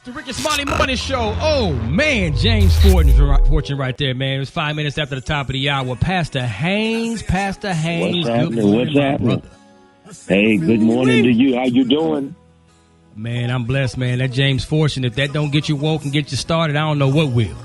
The Rickey Smiley Morning Show. Oh, man, James Fortune right there, man. It was 5 minutes after the top of the hour. Pastor Haynes. What's happening? Hey, good morning to you. How you doing? Man, I'm blessed, man. That James Fortune, if that don't get you woke and get you started, I don't know what will.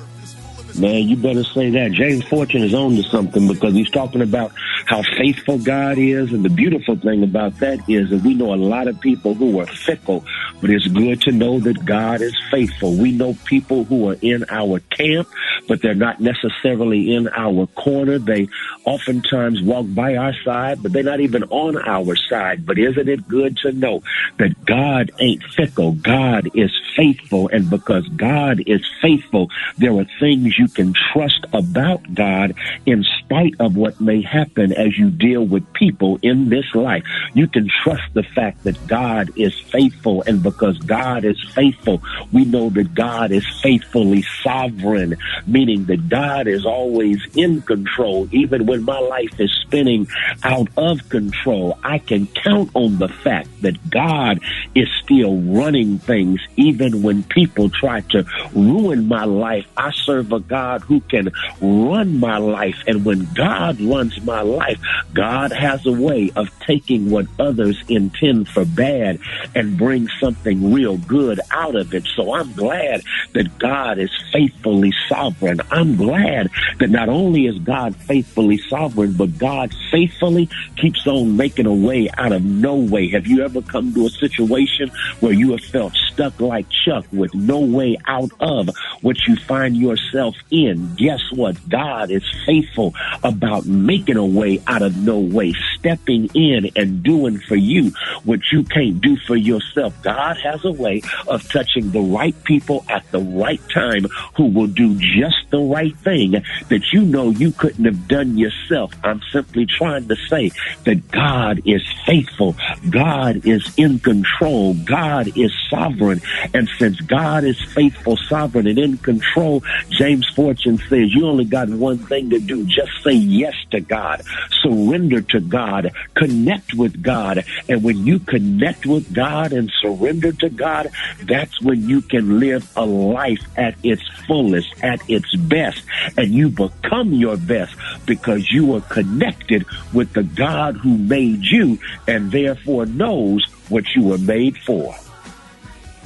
Man, you better say that. James Fortune is on to something because he's talking about how faithful God is. And the beautiful thing about that is that we know a lot of people who are fickle, but it's good to know that God is faithful. We know people who are in our camp, but they're not necessarily in our corner. They oftentimes walk by our side, but they're not even on our side. But isn't it good to know that God ain't fickle? God is faithful. And because God is faithful, there are things you can trust about God in spite of what may happen as you deal with people in this life. You can trust the fact that God is faithful, and because God is faithful, we know that God is faithfully sovereign, meaning that God is always in control. Even when my life is spinning out of control, I can count on the fact that God is still running things. Even when people try to ruin my life, I serve a God who can run my life. And when God runs my life, God has a way of taking what others intend for bad and bring something real good out of it. So I'm glad that God is faithfully sovereign. I'm glad that not only is God faithfully sovereign, but God faithfully keeps on making a way out of no way. Have you ever come to a situation where you have felt stuck like Chuck with no way out of what you find yourself in? Guess what? God is faithful about making a way out of no way, stepping in and doing for you what you can't do for yourself. God has a way of touching the right people at the right time who will do just the right thing that you know you couldn't have done yourself. I'm simply trying to say that God is faithful. God is in control. God is sovereign. And since God is faithful, sovereign, and in control, James Fortune says you only got one thing to do. Just say yes to God. Surrender to God. Connect with God. And when you connect with God and surrender to God, that's when you can live a life at its fullest, at its best. And you become your best because you are connected with the God who made you and therefore knows what you were made for.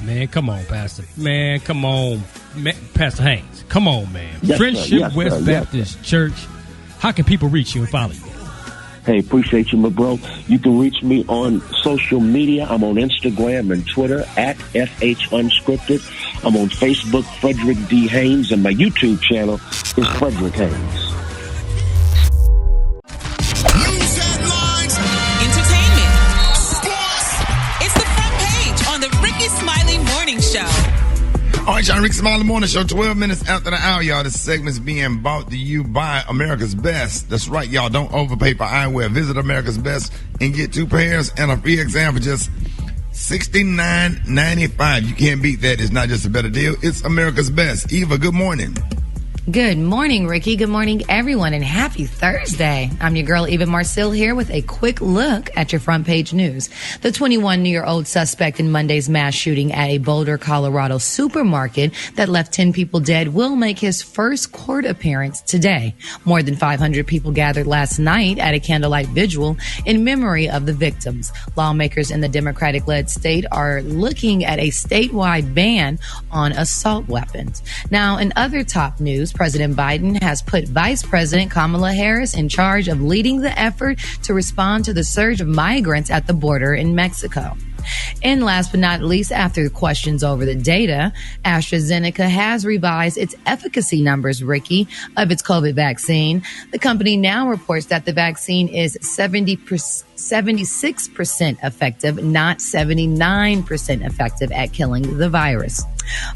Man, come on, Pastor. Man, come on. Pastor Haynes, come on, man. Yes, Friendship yes, West Baptist Church. How can people reach you and follow you? Hey, appreciate you, my bro. You can reach me on social media. I'm on Instagram and Twitter at FH Unscripted. I'm on Facebook, Frederick D. Haynes, and my YouTube channel is Frederick Haynes. News headlines, entertainment, sports. It's the front page on the Rickey Smiley Morning Show. All right, y'all, Rickey Smiley Morning Show, 12 minutes after the hour, y'all. This segment's being brought to you by America's Best. That's right, y'all. Don't overpay for eyewear. Visit America's Best and get 2 pairs and a free exam for just $69.95. You can't beat that. It's not just a better deal. It's America's Best. Eva, good morning. Good morning, Ricky. Good morning, everyone, and happy Thursday. I'm your girl, Eva Marcille, here with a quick look at your front page news. The 21-year-old suspect in Monday's mass shooting at a Boulder, Colorado supermarket that left 10 people dead will make his first court appearance today. More than 500 people gathered last night at a candlelight vigil in memory of the victims. Lawmakers in the Democratic-led state are looking at a statewide ban on assault weapons. Now, in other top news, President Biden has put Vice President Kamala Harris in charge of leading the effort to respond to the surge of migrants at the border in Mexico. And last but not least, after the questions over the data, AstraZeneca has revised its efficacy numbers, Ricky, of its COVID vaccine. The company now reports that the vaccine is 76% effective, not 79% effective at killing the virus.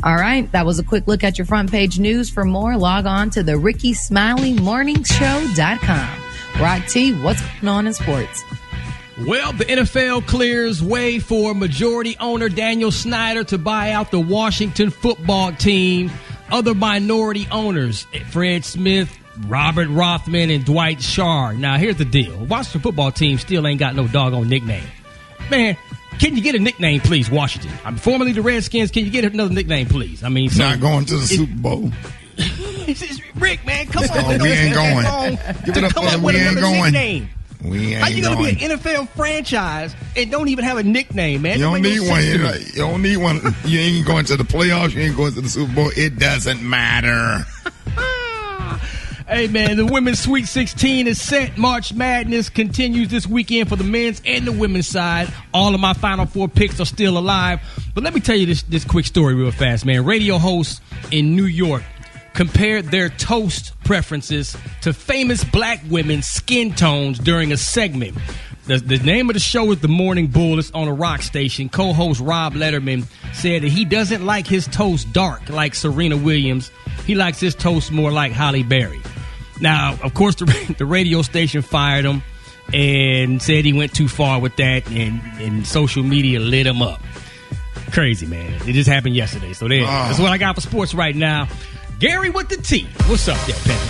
All right, that was a quick look at your front page news. For more, log on to the RickeySmileyMorningShow.com. Rock T, what's going on in sports? Well, the NFL clears way for majority owner Daniel Snyder to buy out the Washington football team. Other minority owners, Fred Smith, Robert Rothman, and Dwight Schrute. Now, here's the deal. Washington football team still ain't got no doggone nickname. Man, Can you get a nickname, please, Washington? I'm formerly the Redskins. Can you get another nickname, please? I mean, so, not going to the Super Bowl. Rick, man, come on. We ain't going. Give it up for we ain't going. Nickname. We ain't How you gonna going. be an NFL franchise and don't even have a nickname, man? You don't need one. You You don't need one. You ain't going to the playoffs. You ain't going to the Super Bowl. It doesn't matter. Hey, man, the women's Sweet 16 is set. March Madness continues this weekend for the men's and the women's side. All of my Final Four picks are still alive. But let me tell you this quick story real fast, man. Radio hosts in New York compared their toast preferences to famous black women's skin tones during a segment. The name of the show is The Morning Bull. It's on a rock station. Co-host Rob Letterman said that he doesn't like his toast dark like Serena Williams. He likes his toast more like Halle Berry. Now, of course, the radio station fired him and said he went too far with that, and social media lit him up. Crazy, man. It just happened yesterday. So there. That's what I got for sports right now. Gary with the T. What's up there, Penny?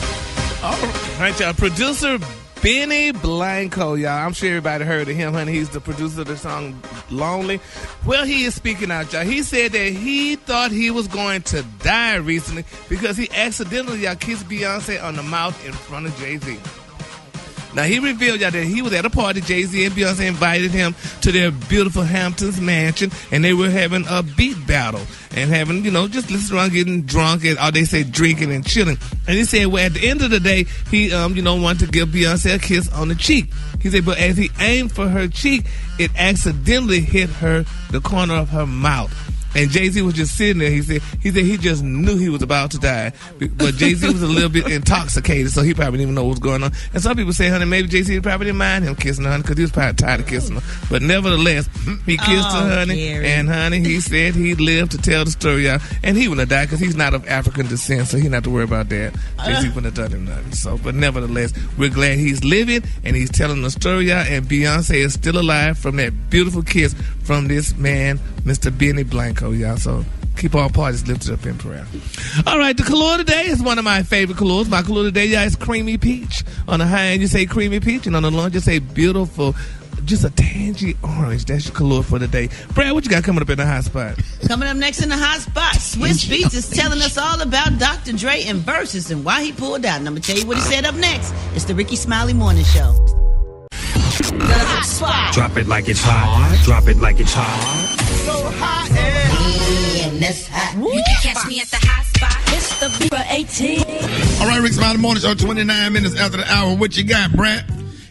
All right, y'all. Producer Benny Blanco, y'all. I'm sure everybody heard of him, honey. He's the producer of the song Lonely. Well, he is speaking out, y'all. He said that he thought he was going to die recently because he accidentally, y'all, kissed Beyonce on the mouth in front of Jay-Z. Now, he revealed, y'all, that he was at a party. Jay-Z and Beyonce invited him to their beautiful Hamptons mansion, and they were having a beat battle and having, just listening around, getting drunk, and they say drinking and chilling. And he said, well, at the end of the day, he, wanted to give Beyonce a kiss on the cheek. He said, but as he aimed for her cheek, it accidentally hit the corner of her mouth. And Jay-Z was just sitting there. He said he just knew he was about to die. But Jay-Z was a little bit intoxicated, so he probably didn't even know what was going on. And some people say, honey, maybe Jay-Z probably didn't mind him kissing her, honey, because he was probably tired of kissing her. But nevertheless, he kissed her, honey. Gary. And, honey, he said he'd live to tell the story out. And he wouldn't have died because he's not of African descent, so he didn't have to worry about that. Jay-Z wouldn't have done him nothing. So, but nevertheless, we're glad he's living and he's telling the story out. And Beyonce is still alive from that beautiful kiss from this man, Mr. Benny Blanco, y'all. So keep all parties lifted up in prayer. All right, the color today is one of my favorite colors. My color today, y'all, is creamy peach. On the high end, you say creamy peach, and on the low end, you say beautiful, just a tangy orange. That's your color for the day. Brad, what you got coming up in the hot spot? Coming up next in the hot spot, Swiss Beats is telling us all about Dr. Dre and Versus and why he pulled out. And I'm going to tell you what he said up next. It's the Rickey Smiley Morning Show. The hot spot. Drop it like it's hot. Drop it like it's hot. So hot and that's hot. You can catch me at the hot spot. It's the Viva 18. All right, Rick Smiley Morning Show, 29 minutes after the hour. What you got, Brad?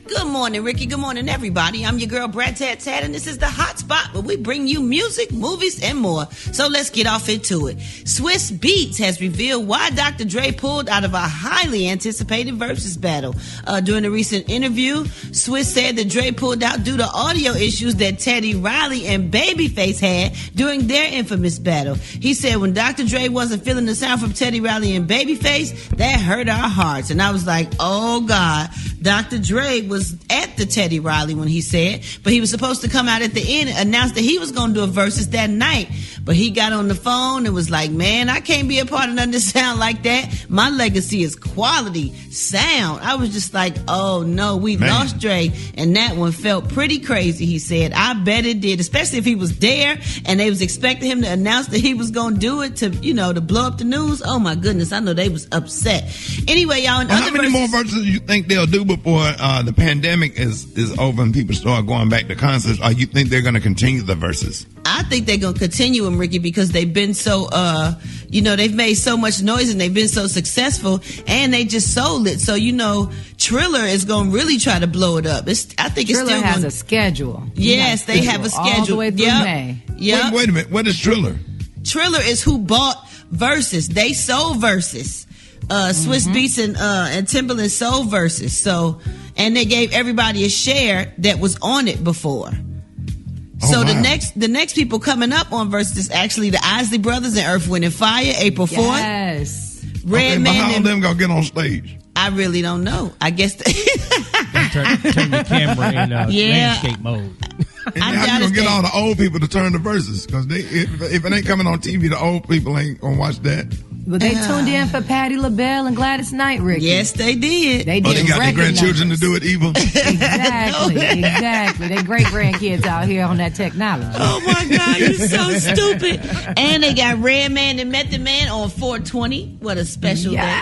Good morning, Ricky. Good morning, everybody. I'm your girl, Brad Tat, and this is the hot spot where we bring you music, movies, and more. So let's get off into it. Swiss Beats has revealed why Dr. Dre pulled out of a highly anticipated versus battle. During a recent interview, Swiss said that Dre pulled out due to audio issues that Teddy Riley and Babyface had during their infamous battle. He said when Dr. Dre wasn't feeling the sound from Teddy Riley and Babyface, that hurt our hearts. And I was like, oh God, Dr. Dre was at the Teddy Riley when he said, but he was supposed to come out at the end and announce that he was going to do a versus that night. But he got on the phone and was like, man, I can't be a part of nothing that sound like that. My legacy is quality sound. I was just like, oh no, we lost Dre. And that one felt pretty crazy, he said. I bet it did, especially if he was there and they was expecting him to announce that he was going to do it to, to blow up the news. Oh my goodness, I know they was upset. Anyway, y'all, How many more verses do you think they'll do before the pandemic is over and people start going back to concerts? Or you think they're going to continue the verses? I think they're going to continue them, Ricky, because they've been so, they've made so much noise and they've been so successful and they just sold it. So, Triller is going to really try to blow it up. I think Triller it's still has a schedule. Yes, they have a schedule. All the way through May. Yep. Wait a minute. What is Triller? Triller is who bought Versus. They sold Versus. Swiss Beats and Timbaland sold Versus. So, and they gave everybody a share that was on it before. So the next people coming up on Versus is actually the Isley Brothers and Earth, Wind and Fire, April 4th. Yes. Redman. How are them gonna get on stage? I really don't know. I guess Turn the camera in landscape mode. And how you gonna get all the old people to turn the verses? Because if it ain't coming on TV, the old people ain't gonna watch that. But they tuned in for Patti LaBelle and Gladys Knight, Ricky. Yes, they did. They did. Oh, they got their grandchildren numbers. to do it, Eva? Exactly. They great-grandkids out here on that technology. Oh, my God. You're so stupid. And they got Redman and Method Man on 420. What a special day.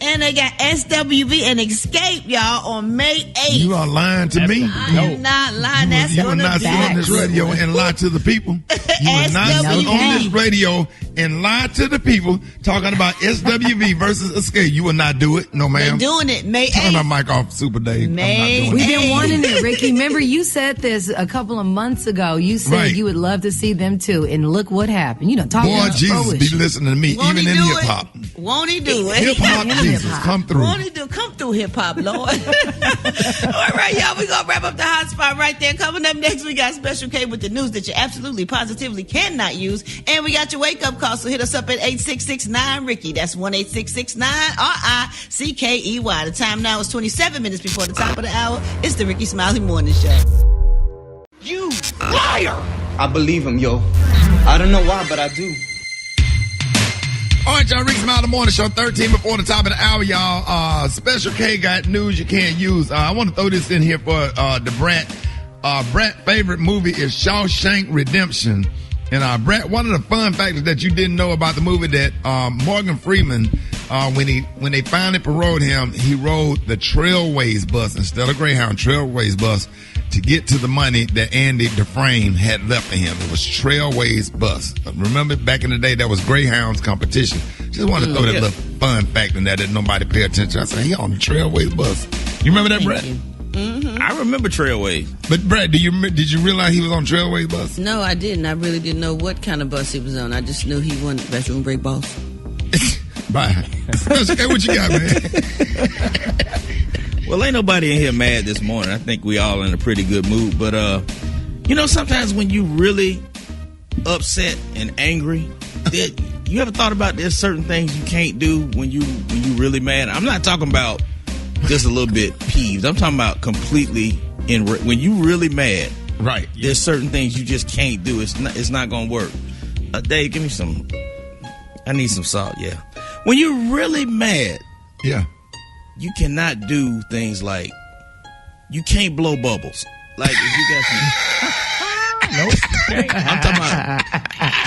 And they got SWV and Escape, y'all, on May 8th. You are lying to me? I'm not lying. That's You will gonna not be sit on this radio and lie to the people. You will not sit on this radio and lie to the people talking about SWV versus Escape. You will not do it. No, ma'am. They're doing it May 8th. Turn our mic off, Super Dave. May We've been wanting it, Ricky. Remember, you said this a couple of months ago. You said you would love to see them too, and look what happened. You know, talk Boy, about Jesus be listening to me, Won't even in he do hip hop. Won't he do it? Hip hop, Jesus, come through. Won't he do? Come through, hip hop, Lord. All right, y'all, we're gonna wrap up the hot spot right there. Coming up next, we got Special K with the news that you absolutely positively cannot use, and we got your wake up call. So hit us up at 8669-RICKY. That's 1-866-9-RICKEY. The time now is 27 minutes before the top of the hour. It's the Rickey Smiley Morning Show. You liar! I believe him, yo. I don't know why, but I do. All right, y'all. Rickey Smiley Morning Show, 13 before the top of the hour, y'all. Special K got news you can't use. I want to throw this in here for the Brat. Brat's favorite movie is Shawshank Redemption. And Brat, one of the fun factors that you didn't know about the movie that Morgan Freeman, when they finally paroled him, he rode the Trailways bus instead of Greyhound, Trailways bus to get to the money that Andy Dufresne had left for him. It was Trailways bus. Remember back in the day, that was Greyhound's competition. Just want to throw that little fun fact in there that nobody pay attention. I said, he on the Trailways bus. You remember that, Brat? Mm-hmm. I remember Trailways. But Brad, did you realize he was on Trailways bus? No, I didn't. I really didn't know what kind of bus he was on. I just knew he won Restroom Break Boss. Bye. Okay, what you got, man? Well, ain't nobody in here mad this morning. I think we all in a pretty good mood. But sometimes when you really upset and angry, you ever thought about there's certain things you can't do when you really mad? I'm not talking about just a little bit peeved. I'm talking about completely when you really mad. Right. There's certain things you just can't do. It's not gonna work. Dave, give me some. I need some salt. Yeah. When you're really mad, you cannot do things like you can't blow bubbles. Like if you got some. Nope. I'm talking about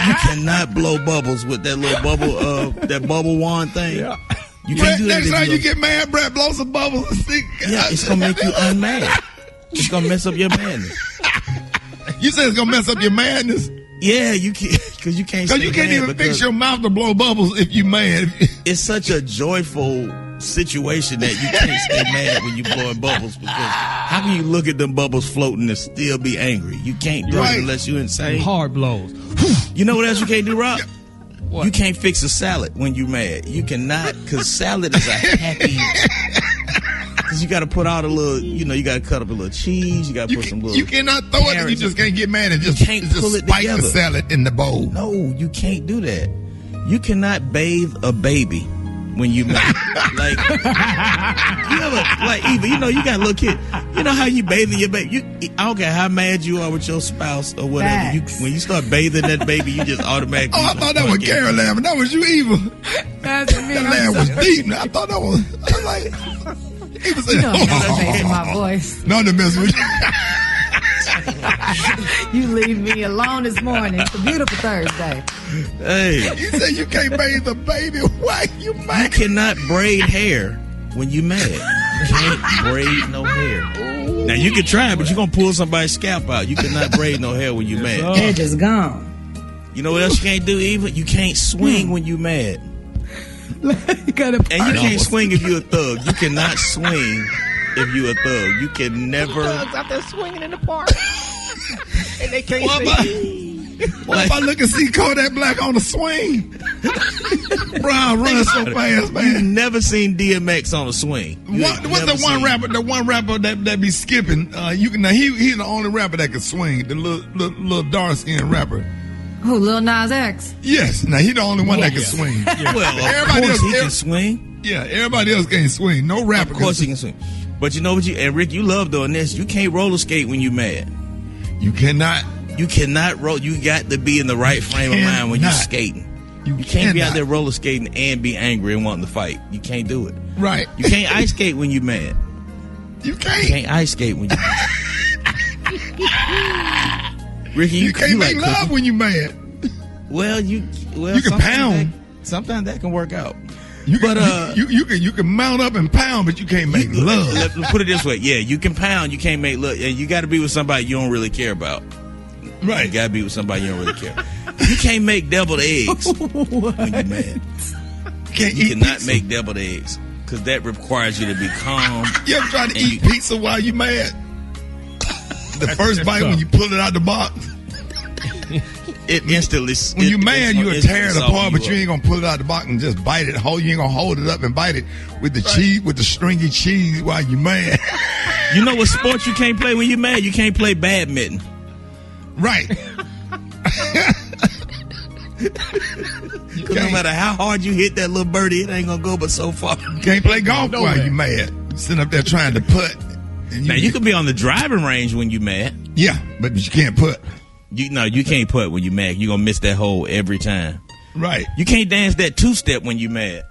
you cannot blow bubbles with that little bubble that bubble wand thing. Yeah. You can't do that. Next time you get mad, Brad, blow some bubbles and stick. Yeah, it's gonna make you unmad. It's gonna mess up your madness. You said it's gonna mess up your madness? Yeah, you can't because you can't. Because you can't even fix your mouth to blow bubbles if you mad. It's such a joyful situation that you can't stay mad when you blowing bubbles, because how can you look at them bubbles floating and still be angry? You can't do it unless you're insane. Hard blows. You know what else you can't do, Rob? What? You can't fix a salad when you're mad. You cannot, because salad is a happy. Because you got to put out a little, you got to cut up a little cheese. You got to put some little. You cannot throw it and you just can't get mad and just pull it spike together. the salad in the bowl. No, you can't do that. You cannot bathe a baby when you mad. Like, you ever, like, Eva, you got a little kid. You know how you bathing your baby? I don't care how mad you are with your spouse or whatever. When you start bathing that baby, you just automatically. Oh, I thought that was Carol laughing. That was you, Eva. That's me. That laugh was deep. I thought that was. I was like. Eva said, my voice. No, to mess with you. You leave me alone this morning. It's a beautiful Thursday. Hey. You said you can't bathe the baby. Why you mad? You cannot braid hair when you mad. You can't braid no hair. Now, you can try, but you're going to pull somebody's scalp out. You cannot braid no hair when you mad. They're just gone. You know what else you can't do, Eva? You can't swing when you mad. You gotta and you can't swing if you're a thug. You cannot swing if you're a thug. You can never. Thugs out there swinging in the park. And they can't What if I look and see Kodak Black on the swing? Brown running so fast, man. You've never seen DMX on a swing. What's the one rapper? The one rapper that be skipping. He's the only rapper that can swing. The little dark skinned rapper. Who, Lil Nas X? Yes. Now he the only one that can swing. Yeah. Well, everybody else can swing. Yeah, everybody else can't swing. No rapper. Of course he can swing. But you know what and Rick, you love doing this. You can't roller skate when you mad. You cannot. You cannot roll. You got to be in the right frame of mind when you're skating. You can't be out there roller skating and be angry and wanting to fight. You can't do it. Right. You can't ice skate when you're mad. You can't. You can't ice skate when you're mad. Ricky, you can't make like love cooking? when you're mad. Well, you can pound. Sometimes that can work out. You can mount up and pound, but you can't make love. Let's put it this way. Yeah, you can pound, you can't make love. And you got to be with somebody you don't really care about. Right. You got to be with somebody you don't really care. You can't make deviled eggs when you're mad. You cannot make deviled eggs because that requires you to be calm. You ever tried to eat pizza while you're mad? The first bite when you pull it out the box. It instantly. When you're mad, you'll tear it apart, but you ain't gonna pull it out the box and just bite it whole. You ain't gonna hold it up and bite it with the cheese, with the stringy cheese while you're mad. You know what sport you can't play when you're mad? You can't play badminton. Right. Because no matter how hard you hit that little birdie, it ain't gonna go but so far. You can't play golf while you're mad. You sitting up there trying to putt. Now you can be on the driving range when you're mad. Yeah, but you can't putt. You can't putt when you're mad. You're gonna miss that hole every time. Right. You can't dance that two-step when you're mad.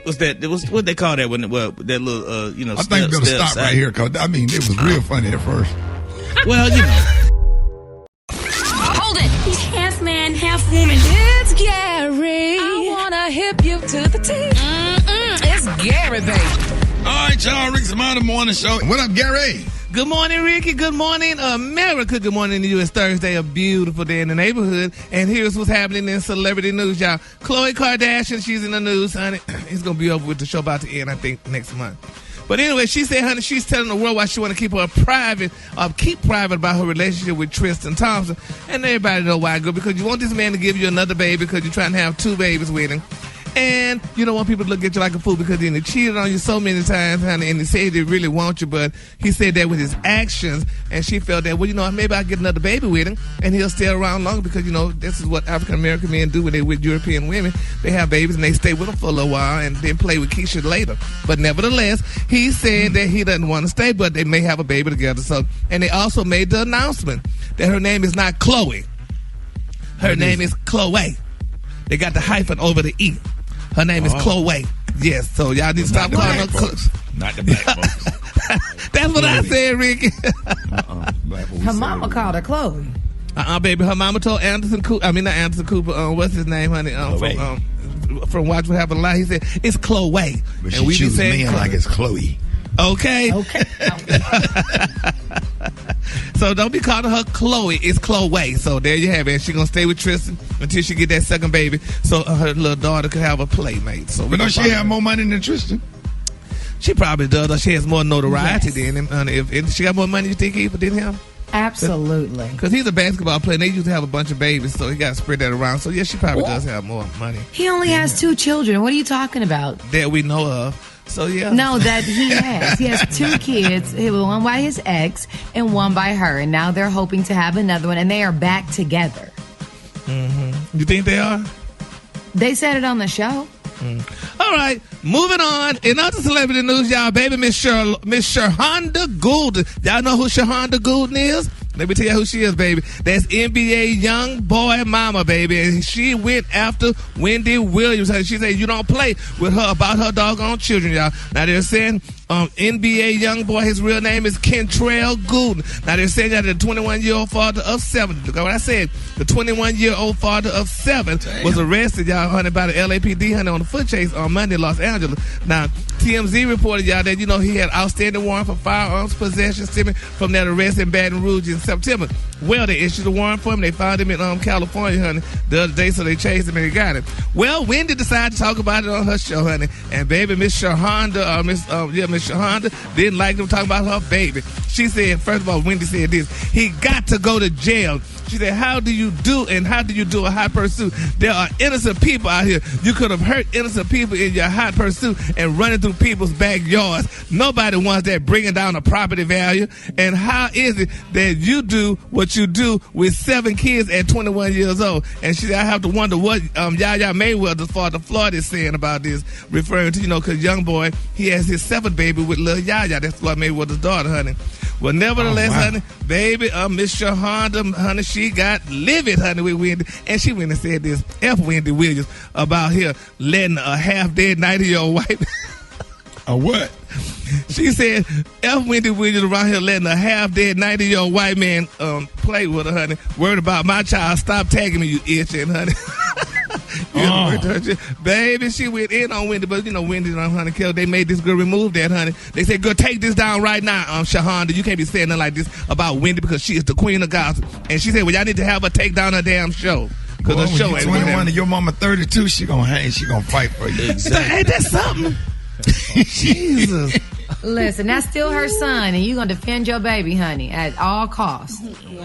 What's that? What they call that when that little I think we're gonna stop right here because it was real funny at first. Well, Hold it. He's half man, half woman. It's Gary. I wanna hip you to the T. It's Gary, baby. All right, y'all. Rickey Smiley Morning Show. What up, Gary? Good morning, Ricky. Good morning, America. Good morning to you. It's Thursday, a beautiful day in the neighborhood. And here's what's happening in celebrity news, y'all. Khloe Kardashian, she's in the news, honey. It's going to be over with the show about to end, I think, next month. But anyway, she said, honey, she's telling the world why she want to keep private about her relationship with Tristan Thompson. And everybody know why, girl, because you want this man to give you another baby because you're trying to have 2 babies with him. And you don't want people to look at you like a fool because he cheated on you so many times, honey, and he said he really wants you, but he said that with his actions, and she felt that, well, maybe I'll get another baby with him, and he'll stay around longer because, this is what African-American men do when they're with European women. They have babies, and they stay with them for a little while and then play with Keisha later. But nevertheless, he said that he doesn't want to stay, but they may have a baby together. So, and they also made the announcement that her name is not Khloe. Her name is Chloe. They got the hyphen over the E. Her name is Chloe. Yes, so y'all need to stop calling her folks. Not the black folks. That's what I said, Ricky. Her mama called her Chloe. Baby. Her mama told Anderson Cooper. Not Anderson Cooper. What's his name, honey? From Watch What Happened Live. He said it's Chloe. But she choose men like it's Chloe. Okay. So don't be calling her Chloe. It's Chloe. So there you have it. She's going to stay with Tristan until she get that second baby so her little daughter could have a playmate. So but don't she have more money than Tristan? She probably does. She has more notoriety than him. If she got more money, you think even than him? Absolutely. Because he's a basketball player and they used to have a bunch of babies, so he got to spread that around. So, yes, she probably does have more money. He only has 2 children. What are you talking about? That we know of. So, yeah. No, that he has. He has 2 kids, one by his ex and one by her. And now they're hoping to have another one, and they are back together. Mm-hmm. You think they are? They said it on the show. All right, moving on. In other celebrity news, y'all, baby, Miss Shahonda Goulden. Y'all know who Shahonda Goulden is? Let me tell you who she is, baby. That's NBA young boy mama, baby. And she went after Wendy Williams. She said, you don't play with her about her doggone children, y'all. Now, they're saying NBA young boy, his real name is Kentrell Goulden. Now, they're saying that the 21-year-old father of 7, look at what I said, the 21-year-old father of 7 was arrested, y'all, honey, by the LAPD, honey, on the foot chase on Monday in Los Angeles. Now, TMZ reported, y'all, that, he had outstanding warrant for firearms possession stemming from that arrest in Baton Rouge in September. Well, they issued a warrant for him. They found him in California, honey, the other day, so they chased him and they got him. Well, Wendy decided to talk about it on her show, honey, and baby, Miss Shahonda, Miss Shahonda didn't like them talking about her baby. She said, first of all, Wendy said this, he got to go to jail. She said, how do you do a hot pursuit? There are innocent people out here. You could have hurt innocent people in your hot pursuit and running through people's backyards. Nobody wants that, bringing down the property value. And how is it that you do what you do with 7 kids at 21 years old? And she said, I have to wonder what Yaya Mayweather's father Floyd is saying about this, referring to, because young boy, he has his 7th baby baby with Lil Yaya. That's what made with his daughter, honey. Well, nevertheless, honey, baby, Miss Shahonda, honey, she got livid, honey, with Wendy. And she went and said this, F Wendy Williams, about here letting a half-dead 90-year-old white... A what? She said, F Wendy Williams around here letting a half-dead 90-year-old white man play with her, honey. Worried about my child. Stop tagging me, you itching, honey. Baby, she went in on Wendy, but you know Wendy and honey, they made this girl remove that, honey. They said, girl, take this down right now, Shahonda. You can't be saying nothing like this about Wendy because she is the queen of gossip. And she said, well, y'all need to have her take down her damn show. Because the show ain't 21 and your mama 32, she gonna hang, she gonna fight for you. Exactly. Ain't that something? Jesus. Listen, that's still her son, and you're going to defend your baby, honey, at all costs.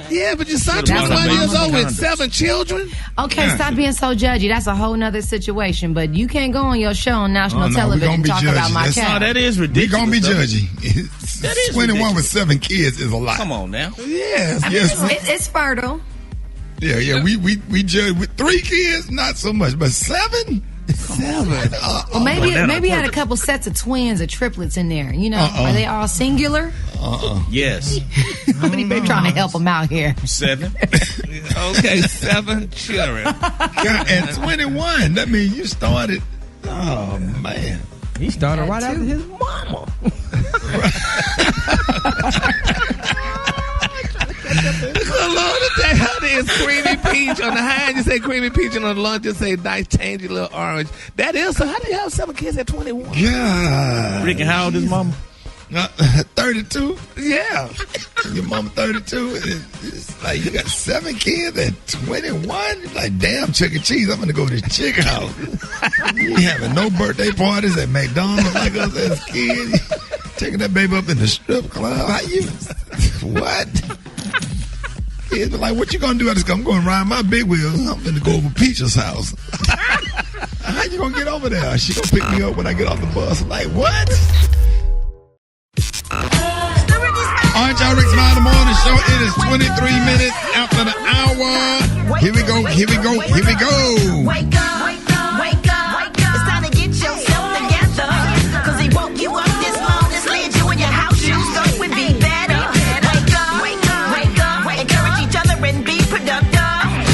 Yeah, but your son 21 years old with 7 children? Okay, stop being so judgy. That's a whole nother situation, but you can't go on your show on national television and talk about my child. No, that is ridiculous. We're going to be judgy. That is 21 ridiculous. with 7 kids is a lot. Come on now. Yes, I mean, it's fertile. Yeah, we judge with 3 kids, not so much, but 7? 7. Well, maybe had a couple sets of twins or triplets in there. You know, are they all singular? Yes. How many people trying to help them out here? 7. Okay, 7 children. God, and 21. That means you started. Oh man, he started right after his mama. It's creamy peach on the high end. You say creamy peach, and on the lunch you say nice tangy little orange. That is so. How do you have 7 kids at 21? Yeah. Ricky, how old is mama? 32. Yeah. Your mama 32. It's like you got 7 kids at 21. You're like, damn, Chuck E. Cheese. I'm gonna go to the chicken house. You having no birthday parties at McDonald's like us as kids. Taking that baby up in the strip club. How you? What? Kids be like, what you gonna do? I'm going to ride my big wheels. I'm gonna go over Peach's house. How you gonna get over there? She gonna pick me up when I get off the bus. I'm like, what? All right, y'all, Rickey Smiley Morning Show. It is 23 minutes after the hour. Here we go. Wake up, wake up, wake up. It's time to get yourself together. Cause he woke you up this morning, slid you in your house shoes, so it would be better. Wake up, wake up, wake up. Encourage each other and be productive.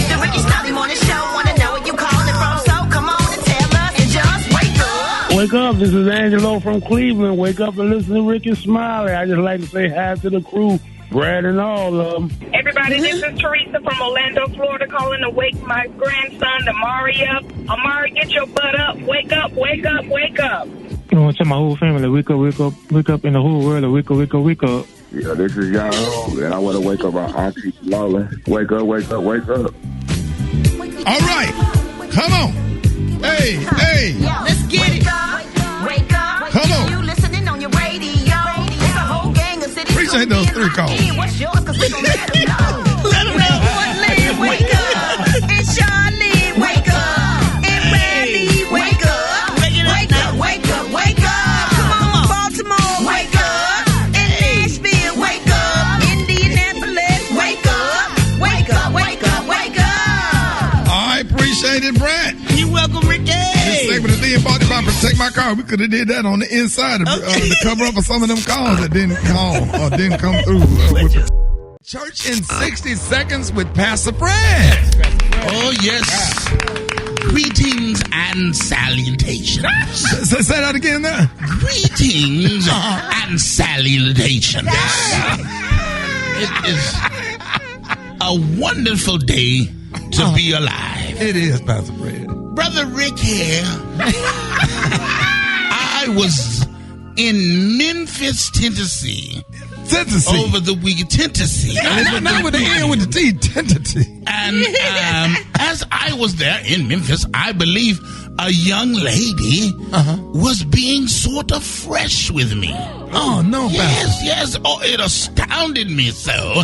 The Rickey Smiley Morning Show. Wanna know where you calling from, so come on and tell us and just wake up. Wake up, this is Angelo from Cleveland. Wake up and listen to Rickey Smiley. I just like to say hi to the crew, Brad and all of them. Everybody, this is Teresa from Orlando, Florida, calling to wake my grandson, Amari, up. Amari, get your butt up. Wake up, wake up, wake up. I want to tell my whole family, wake up, wake up, wake up in the whole world, wake up, wake up, wake up. Yeah, this is y'all, and I want to wake up our auntie Lola. Wake up, wake up, wake up. All right, come on. Hey. Let's get it. Wake up. Come on. You listening on your radio. It's a whole gang of cities. Appreciate those 3 calls. What's yours? Cause we gon' let them know. Let them know. Portland, wake up. And Charlotte, wake up. And Raleigh, wake up. Wake up, wake up, wake up. Come on, Baltimore, wake up. And Nashville, wake up. Indianapolis, wake up. Wake up, wake up, wake up. I appreciate it, Brad. You're welcome, Ricky. This segment is being bought by Protect My Car. We could have did that on the inside to cover up for some of them calls that didn't call or didn't come through. With the Church in 60 Seconds with Pastor Fred. Oh, yes. Greetings and salutations. Say that again there. Greetings and salutations. It is a wonderful day to be alive. It is, Pastor Fred. Brother Rick here. I was in Memphis, Tennessee. Over the weekend, Tennessee. Not with the N, with the T, Tennessee. And as I was there in Memphis, I believe a young lady was being sort of fresh with me. Oh, no, Yes. Oh, it astounded me so.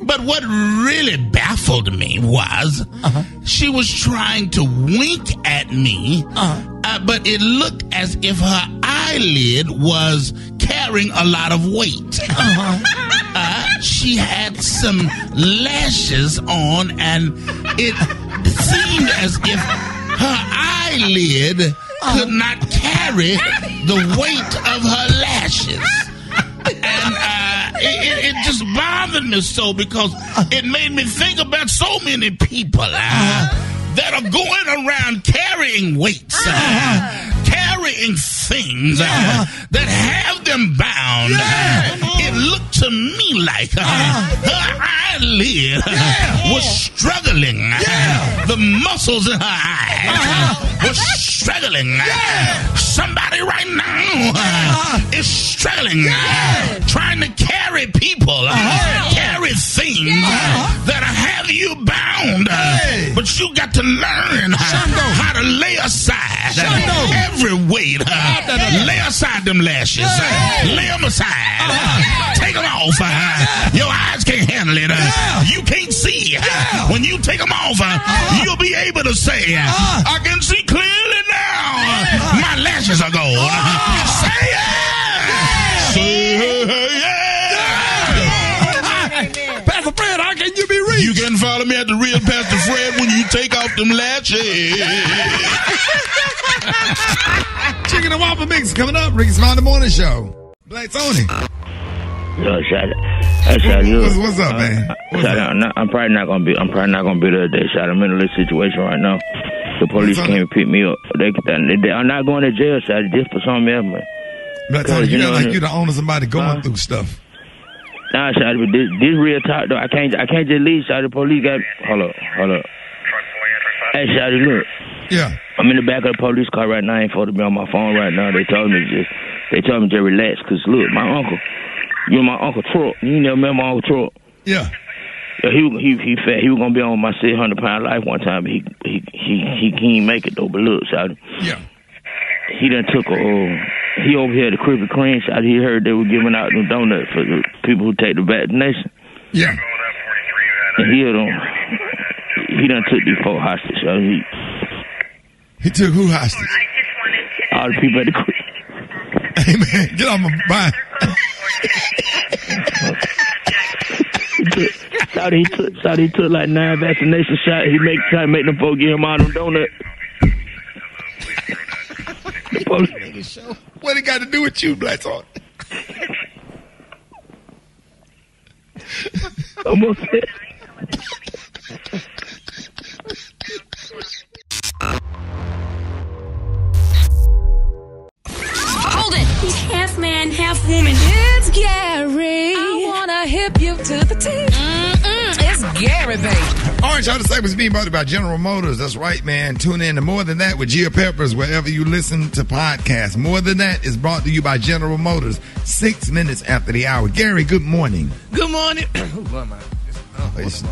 But what really baffled me was she was trying to wink at me, but it looked as if her eyelid was carrying a lot of weight. She had some lashes on, and it seemed as if her eyelid could not carry the weight of her lashes. And it just bothered me so because it made me think about so many people that are going around carrying weights, carrying things that have them bound. It looked to me like her eyelid was struggling. The muscles in her eyes were struggling. Somebody right now is struggling, trying to carry people, carry things that have you bound. But you got to learn how to lay aside every weight. Lay aside them lashes. Lay them aside. Take them off. Your eyes can't handle it. You can't see. When you take them off, you'll be able to say, I can see clearly now. My lashes are gone. Say it. Say it. Pastor Fred, how can you be reached? You can follow me at the real Pastor Fred when you take off them lashes. Chicken and waffle mix coming up. Rickey Smiley Morning Show. Black Tony. Yo, shout out. What's up, man? I'm probably not gonna be there today. Shout out. I'm in a little situation right now. The police came and picked me up. I'm not going to jail, shout out, just for something else, man. Black Tony, you know, like you the owner of somebody going through stuff. Nah, shout out. This real talk though. I can't just leave. Shout out. The police got. Hold up. Hey, shout out. Look. Yeah. I'm in the back of the police car right now. I ain't supposed to be on my phone right now. They told me to relax. Cause look, my uncle. You and my Uncle Truck. You never met my Uncle Truck. Yeah. He fat. He was gonna be on my 600-pound life one time. But he can't make it though. But look, shout. Yeah. He done took he over here at the Krispy Kreme. Shout. He heard they were giving out them donuts for the people who take the vaccination. Yeah. And he done took these folk hostage. So he took who hostage? All the people at the Krispy. Hey man, get off my mind. He took like 9 vaccination shots. He try to make them folks give him all them donuts. What it got to do with you, Black Tony? Almost it. Hold it. Half man, half woman. It's Gary. I wanna hip you to the teeth. It's Gary, baby. Orange Outer Segments being brought by General Motors. That's right, man. Tune in to More Than That with Gia Peppers wherever you listen to podcasts. More Than That is brought to you by General Motors. 6 minutes after the hour. Gary, good morning. Good morning. It's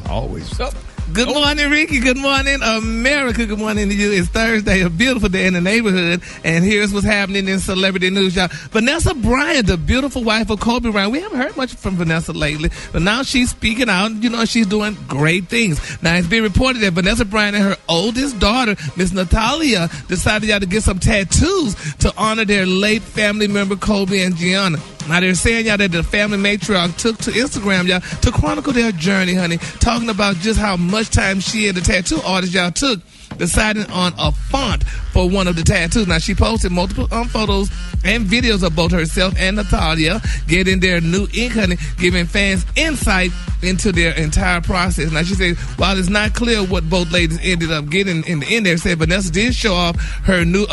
always up. Good morning, Ricky. Good morning, America. Good morning to you. It's Thursday, a beautiful day in the neighborhood. And here's what's happening in celebrity news, y'all. Vanessa Bryant, the beautiful wife of Kobe Bryant. We haven't heard much from Vanessa lately, but now she's speaking out. You know, she's doing great things. Now, it's been reported that Vanessa Bryant and her oldest daughter, Miss Natalia, decided y'all to get some tattoos to honor their late family member, Kobe and Gianna. Now, they're saying, y'all, that the family matriarch took to Instagram, y'all, to chronicle their journey, honey, talking about just how much time she and the tattoo artist, y'all, took deciding on a font for one of the tattoos. Now, she posted multiple photos and videos of both herself and Natalia getting their new ink, honey, giving fans insight into their entire process. Now, she said, while it's not clear what both ladies ended up getting in the end there, said Vanessa did show off her new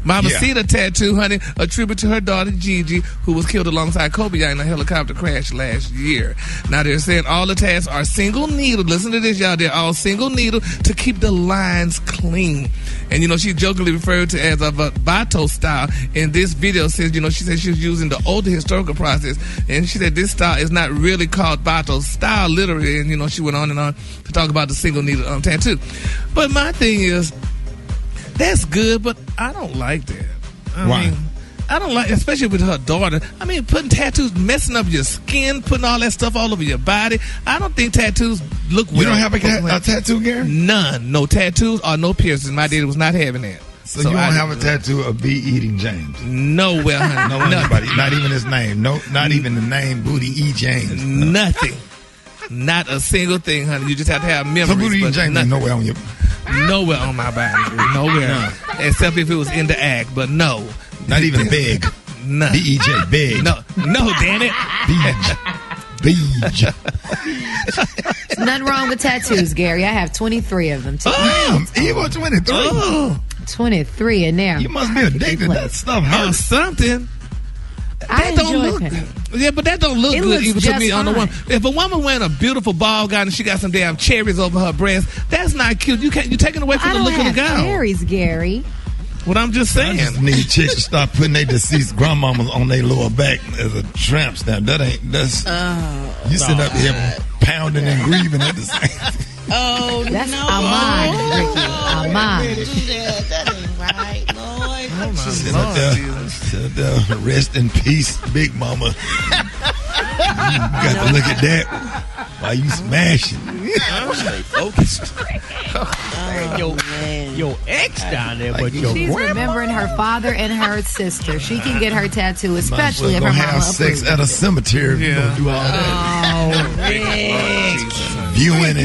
Mamacita tattoo, honey, a tribute to her daughter, Gigi, who was killed alongside Kobe in a helicopter crash last year. Now, they're saying all the tats are single needle. Listen to this, y'all. They're all single needle to keep the lines clean. And, you know, she jokingly referred to as a Bato style in this video since, you know, she said she was using the older historical process. And she said this style is not really called Bato style, literally. And, you know, she went on and on to talk about the single needle tattoo. But my thing is, that's good, but I don't like that. Why? mean, I don't like, especially with her daughter. I mean, putting tattoos, messing up your skin, putting all that stuff all over your body. I don't think tattoos look well. You don't have a tattoo, Gary? None. No tattoos or no piercings. My daddy was not having that. So you don't have a tattoo of B. Eating James? No, well, honey. No, anybody. Not even his name. No, not even the name Booty E. James. Nothing. Not a single thing, honey. You just have to have memories. So booty eating James ain't nowhere on your... Nowhere on my body. Nowhere. No. Except if it was in the act, but no. Not even big. No. B-E-J, big. No, damn it. Beej. There's nothing wrong with tattoos, Gary. I have 23 of them, too. Damn, Evo 23. Oh. 23 in there. You must be addicted to that stuff. Hurts. Something. I That don't enjoy look it. Yeah, but that don't look It good looks even to just me on a fine. woman. If a woman wearing a beautiful ball gown and she got some damn cherries over her breast, that's not cute. You're taking away from I the don't look of the have gown. cherries, Gary. What I'm just saying. I just need chicks to stop putting their deceased grandmamas on their lower back as a tramp stamp. That's you sit up here pounding and grieving at the same time. Oh, That's no. Ahmad, Ricky. Ahmad. That ain't right, Lord. Sit up there, rest in peace, Big Mama. You got to look at that while you smashing. Stay focused. Your ex down there, but your She's grandma. remembering her father and her sister. She can get her tattoo, especially if her gonna mama have sex approves. at a cemetery if you gonna do all that. Viewing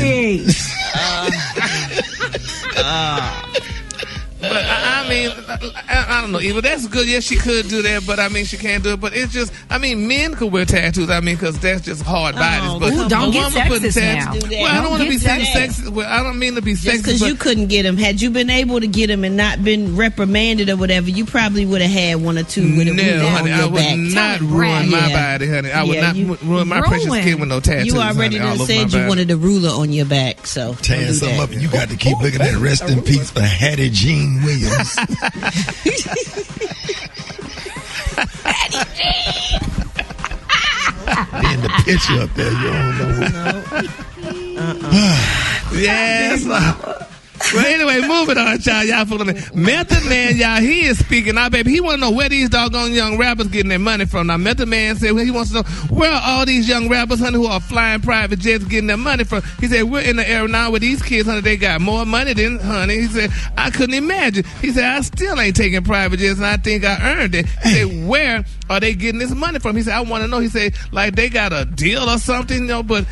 But I mean, I don't know. Eva, that's good. Yes, she could do that, but I mean, she can't do it. But it's just, I mean, men could wear tattoos. I mean, because that's just hard bodies. But Ooh, don't a get woman putting sexist now. tattoos. Well, I don't want to be sexist. Well, I don't mean to be sexist. Just because you couldn't get him, had you been able to get him and not been reprimanded or whatever, you probably would have had one or two with a No, honey, on I your would back. not ruin my body, honey. I would not ruin my precious kid with no tattoos. You already honey, all done over said my you body. wanted a ruler on your back, so tearing something up, and you got to keep looking at rest in peace for Hattie Jean Williams. In the picture up there, you don't know. Yes. Well, anyway, moving on, y'all. Y'all fooling me. Method Man, y'all, he is speaking now, baby. He want to know where these doggone young rappers getting their money from. Now, Method Man said he wants to know where are all these young rappers, honey, who are flying private jets getting their money from. He said, we're in the era now where these kids, honey, they got more money than, honey. He said, I couldn't imagine. He said, I still ain't taking private jets, and I think I earned it. He said, where are they getting this money from? He said, I want to know. He said, like they got a deal or something, you know, but...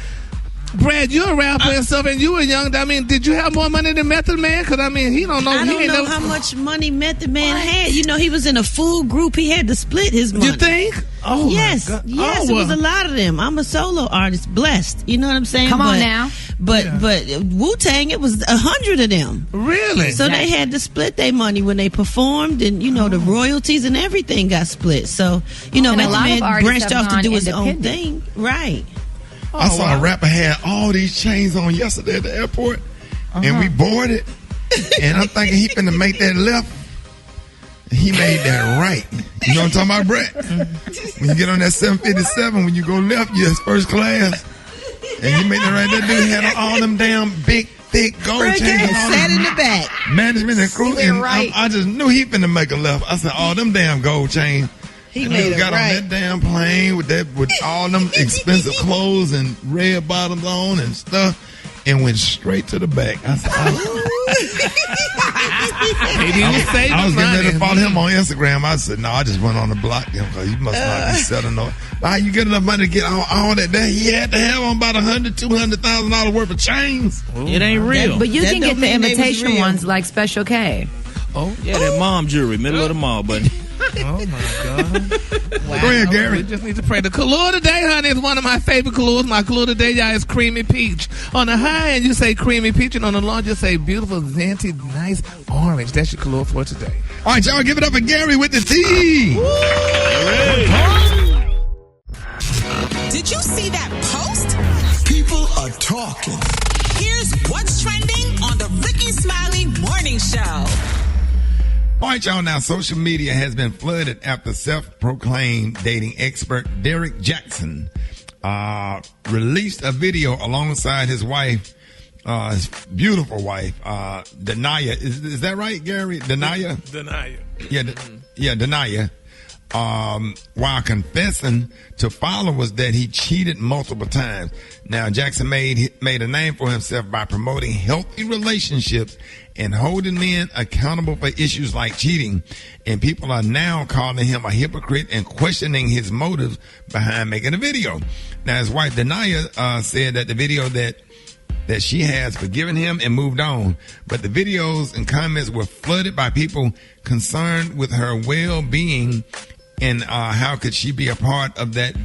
Brad, you're a rapper and stuff, and you were young. I mean, did you have more money than Method Man? Because, I mean, he don't know. I don't know how much money Method Man had. You know, he was in a full group. He had to split his money. You think? Oh, yes. my God. Yes, Oh, it was a lot of them. I'm a solo artist, blessed. You know what I'm saying? Come on now. But Wu-Tang, it was 100 of them. Really? So they had to split their money when they performed, and, you know, the royalties and everything got split. So, you know, And a Method lot of Man artists branched have off to gone do his own independent. thing. Right. I saw a rapper had all these chains on yesterday at the airport, and we boarded, and I'm thinking he finna make that left. He made that right. You know what I'm talking about, Brett? When you get on that 757, when you go left, you're first class, and he made that right. That dude had all them damn big, thick gold Brett chains. Gaines and all sat them in the back. management and crew, He went and right. I just knew he finna make a left. I said, all them damn gold chains. He And made dude it got right. on that damn plane with all them expensive clothes and red bottoms on and stuff, and went straight to the back. I said, Maybe he was saving I was getting ready to money. follow him on Instagram. I said, no, I just went on to block him because he must not be selling no. How you get enough money to get all that? He had to have on about $100,000-$200,000 worth of chains. It ain't real. But you That can don't get the mean they was imitation real. ones like Special K. Yeah, that mom jewelry, middle of the mall, buddy. Oh, my God. Go ahead, Gary. We just need to pray. The color today, honey, is one of my favorite colors. My color today, y'all, is creamy peach. On the high end, you say creamy peach, and on the low, you say beautiful, zanty, nice orange. That's your color for today. All right, y'all, give it up for Gary with the T. Did you see that post? People are talking. Here's what's trending on the Rickey Smiley Morning Show. All right, y'all. Now, social media has been flooded after self-proclaimed dating expert Derek Jackson released a video alongside his wife, his beautiful wife, Denaya. Is that right, Gary? Denaya? Denaya. Yeah, Denaya. while confessing to followers that he cheated multiple times. Now, Jackson made a name for himself by promoting healthy relationships and holding men accountable for issues like cheating. And people are now calling him a hypocrite and questioning his motives behind making the video. Now, his wife, Denaya, said that the video that she has forgiven him and moved on. But the videos and comments were flooded by people concerned with her well-being and how could she be a part of that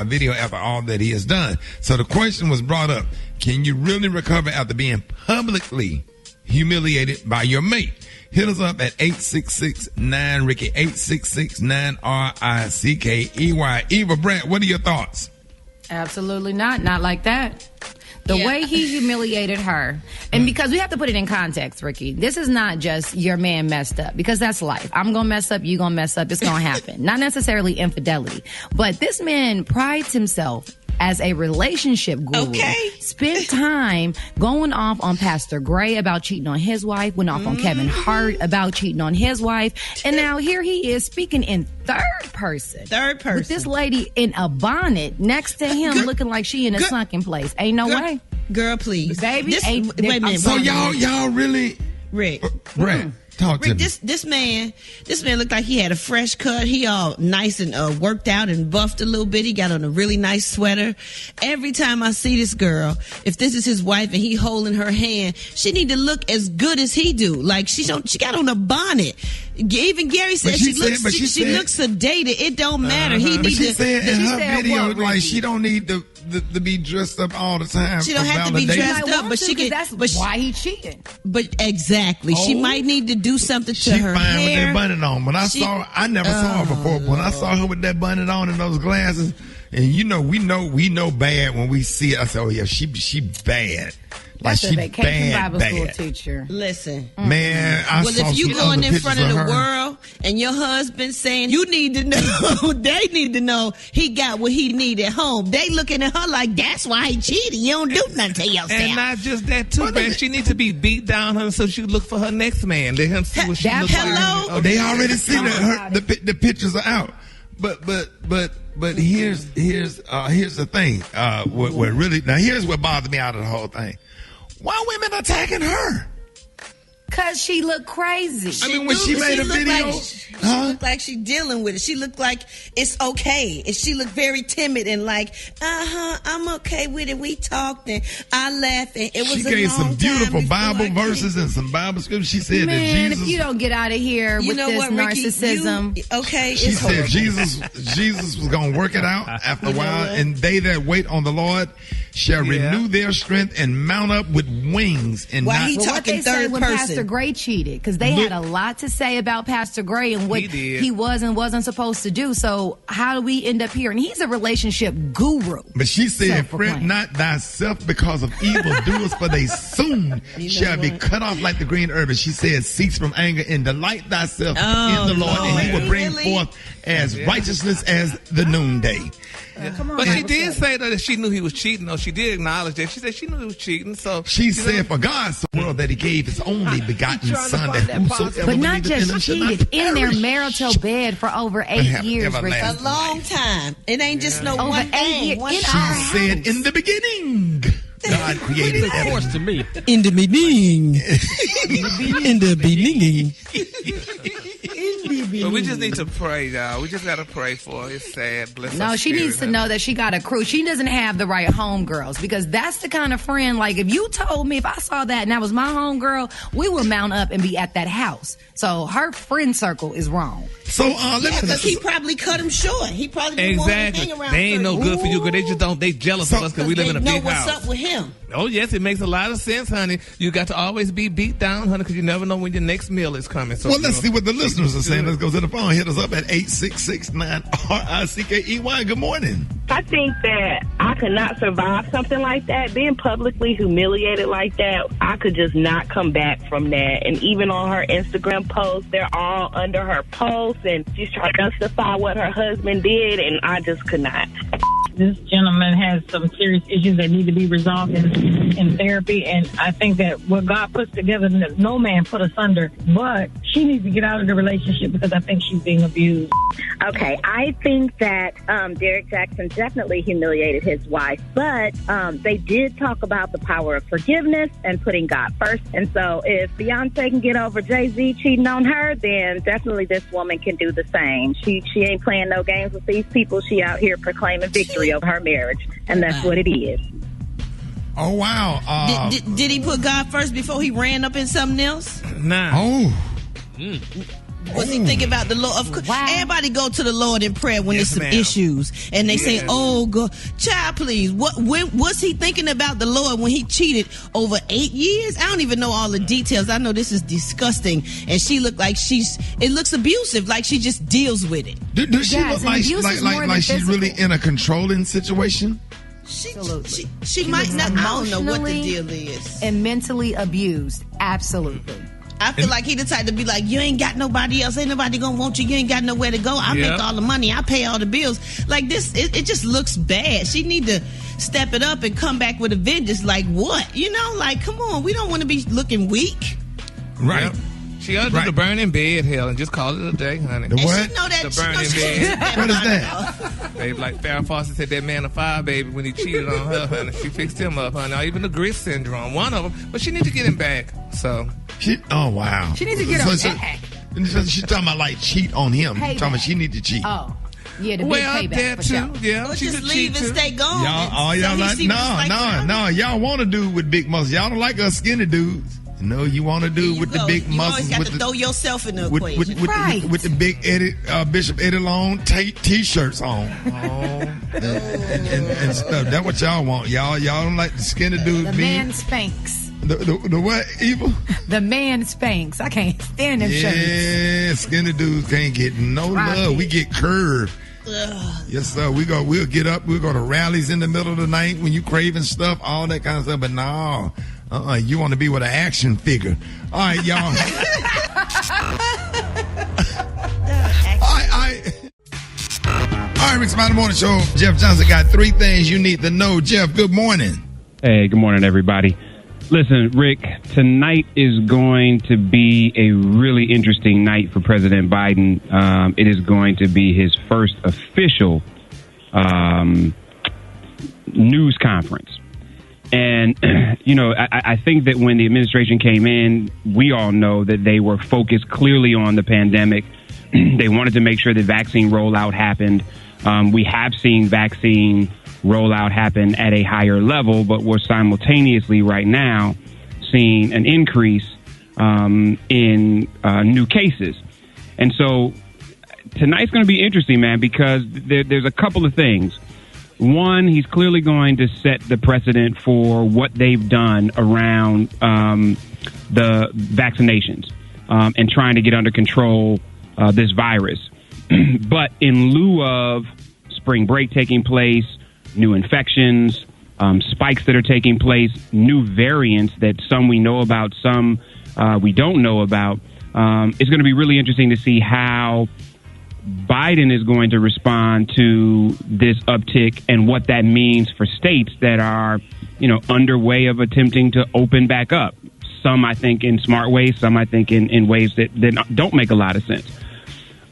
video after all that he has done. So the question was brought up, can you really recover after being publicly humiliated by your mate? Hit us up at 866-9-RICKY, 866-9-RICKEY. Eva Brandt, what are your thoughts? Absolutely not. Not like that. The way he humiliated her. And because we have to put it in context, Ricky, this is not just your man messed up, because that's life. I'm going to mess up, you going to mess up, it's going to happen. Not necessarily infidelity. But this man prides himself as a relationship guru. Okay. Spent time going off on Pastor Gray about cheating on his wife, went off on Kevin Hart about cheating on his wife, and now here he is speaking in third person. With this lady in a bonnet next to him looking like she in a sunken place. Ain't no way. Girl, please. Baby, wait a minute. So y'all really... Rick. Brett. Talk to Rick, me. this man looked like he had a fresh cut. He all nice and worked out and buffed a little bit. He got on a really nice sweater. Every time I see this girl, if this is his wife and he holding her hand, she need to look as good as he do. Like she got on a bonnet. Even Gary said she looks sedated. It don't matter. He but need she to. said in her video, what, like she don't need to be dressed up all the time. She don't have to be dressed up, but she can. That's why he cheating. But exactly, she might need to do something to her hair. With that hair. bonnet on. When I never saw her before. When I saw her with that bonnet on and those glasses, and we know bad when we see it. I said, oh yeah, she bad. Like That's a vacation Bible school teacher. Listen, man. If you going in front of the world and your husband saying you need to know, they need to know he got what he need at home. They looking at her like that's why he cheated. You don't do nothing to yourself. And not just that too, man. She needs to be beat down, her, so she look for her next man. Let him see what she looks like. Oh, they already see the pictures are out. But here's the thing. What really now here's what bothered me out of the whole thing. Why women attacking her? Cause she looked crazy. When she made a video, she looked like she dealing with it. She looked like it's okay. And she looked very timid and like, I'm okay with it. We talked and I laughed and it was. She gave some beautiful Bible verses and some Bible scriptures. She said that Jesus. If you don't get out of here with this narcissism, she said Jesus was gonna work it out after a while, and they that wait on the Lord shall renew their strength and mount up with wings. And why he talking third person? Pastor Gray cheated, because they had a lot to say about Pastor Gray and what he was and wasn't supposed to do. So how do we end up here? And he's a relationship guru. But she said, fret not thyself because of evildoers, for they soon shall be cut off like the green herb. And she said, cease from anger and delight thyself in the Lord, and he will bring forth as righteousness as the noonday. But she did say that she knew he was cheating, though. She did acknowledge that. She said she knew he was cheating. So she said, for God so the world that he gave his only begotten son, that whosoever but not believeth in him just shall not cheated, in their perish. marital bed for over 8 years, Rick. A long time. It ain't just no over one 8 years. thing. She said, in the beginning, God created of course to me. In the beginning. In the beginning. But we just need to pray, y'all. We just got to pray for her. It's sad. Bless her she needs to know that she got a crew. She doesn't have the right homegirls, because that's the kind of friend, like, if you told me, if I saw that and that was my homegirl, we would mount up and be at that house. So her friend circle is wrong. So because he probably cut him short. He probably didn't want to hang around. They ain't no good for you, because they jealous of us because we live in a big house. What's up with him? Oh yes, it makes a lot of sense, honey. You got to always be beat down, honey, because you never know when your next meal is coming. So let's see what the listeners are saying. Let's go to the phone. Hit us up at 866-9-RICKEY. Good morning. I think that I could not survive something like that. Being publicly humiliated like that, I could just not come back from that. And even on her Instagram posts, they're all under her posts, and she's trying to justify what her husband did, and I just could not. This gentleman has some serious issues that need to be resolved in therapy, and I think that what God puts together, no man put asunder, but she needs to get out of the relationship because I think she's being abused. Okay, I think that Derek Jackson definitely humiliated his wife, but they did talk about the power of forgiveness and putting God first. And so if Beyonce can get over Jay-Z cheating on her, then definitely this woman can do the same. She ain't playing no games with these people. She out here proclaiming victory over her marriage, and that's what it is. Oh, wow. Did he put God first before he ran up in something else? Nah. Oh. Was he thinking about the Lord? Everybody go to the Lord in prayer when there's some issues, and they say, "Oh God, child, please." When was he thinking about the Lord when he cheated over 8 years? I don't even know all the details. I know this is disgusting, and she looked like it looks abusive, like she just deals with it. Does she look like she's really in a controlling situation? She might not. I don't know what the deal is. And mentally abused, absolutely. I feel like he the type to be like, you ain't got nobody else, ain't nobody gonna want you, you ain't got nowhere to go. I make all the money, I pay all the bills. Like this, it just looks bad. She need to step it up and come back with a vengeance. Like what? You know, like come on, we don't want to be looking weak. Right. Yep. She ought to do the burning bed hell and just call it a day, honey. The what? She know that, the burning bed. What is that? Baby, like Farrah Fawcett said, that man of fire, baby, when he cheated on her, honey. She fixed him up, honey. Or even the Gris syndrome, one of them. But she needs to get him back. So. Oh, wow. She needs to get him back. She's talking about like cheat on him. Talking about she need to cheat. Oh. Yeah, the big payback for sure. Yeah, or just leave and stay gone. Y'all like, no. Y'all want to do with big muscles. Y'all don't like us skinny dudes. No, you want to do with the big muscles. You always got to throw yourself in the equation. With the big Bishop Eddie Long T-shirts on. And stuff. That's what y'all want. Y'all don't like the skinny dudes. The man Spanx. The what, Evil? The man Spanx. I can't stand them shirts. Yeah, skinny dudes can't get no love. We get curved. Yes, sir. We'll get up. We'll go to rallies in the middle of the night when you craving stuff, all that kind of stuff. But no. You want to be with an action figure. All right, y'all. All right, Rick Smiley Morning Show. Jeff Johnson got 3 things you need to know. Jeff, good morning. Hey, good morning, everybody. Listen, Rick, tonight is going to be a really interesting night for President Biden. It is going to be his first official news conference. And, you know, I think that when the administration came in, we all know that they were focused clearly on the pandemic. They wanted to make sure that vaccine rollout happened. We have seen vaccine rollout happen at a higher level, but we're simultaneously right now seeing an increase in new cases. And so tonight's going to be interesting, man, because there's a couple of things. One, he's clearly going to set the precedent for what they've done around the vaccinations and trying to get under control this virus. But in lieu of spring break taking place, new infections, spikes that are taking place, new variants that some we know about, some we don't know about, it's going to be really interesting to see how Biden is going to respond to this uptick and what that means for states that are, you know, underway of attempting to open back up. Some, I think, in smart ways, some, I think, in ways that don't make a lot of sense.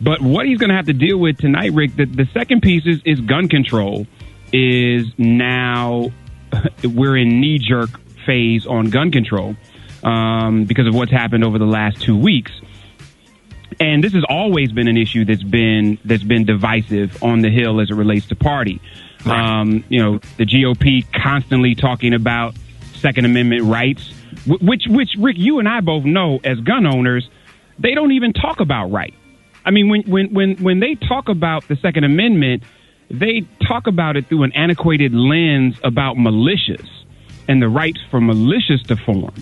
But what he's going to have to deal with tonight, Rick, the second piece is gun control is now we're in knee-jerk phase on gun control because of what's happened over the last 2 weeks. And this has always been an issue that's been divisive on the Hill as it relates to party. Right. You know, the GOP constantly talking about Second Amendment rights, which Rick, you and I both know as gun owners, they don't even talk about right. I mean, when they talk about the Second Amendment, they talk about it through an antiquated lens about militias and the rights for militias to form.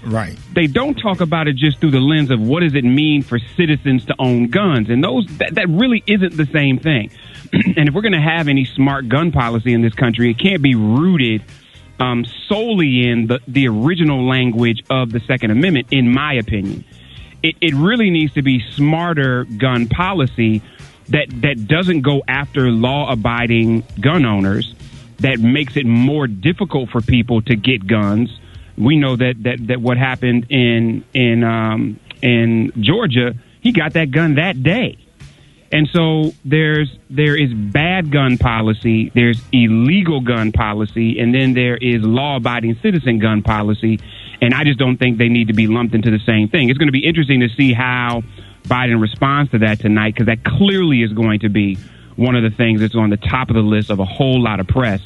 Right. They don't talk about it just through the lens of what does it mean for citizens to own guns. And that really isn't the same thing. And if we're going to have any smart gun policy in this country, it can't be rooted solely in the original language of the Second Amendment, in my opinion. It really needs to be smarter gun policy that doesn't go after law-abiding gun owners that makes it more difficult for people to get guns. We know that what happened in Georgia, he got that gun that day. And so there is bad gun policy, there's illegal gun policy, and then there is law-abiding citizen gun policy. And I just don't think they need to be lumped into the same thing. It's going to be interesting to see how Biden responds to that tonight, because that clearly is going to be one of the things that's on the top of the list of a whole lot of press.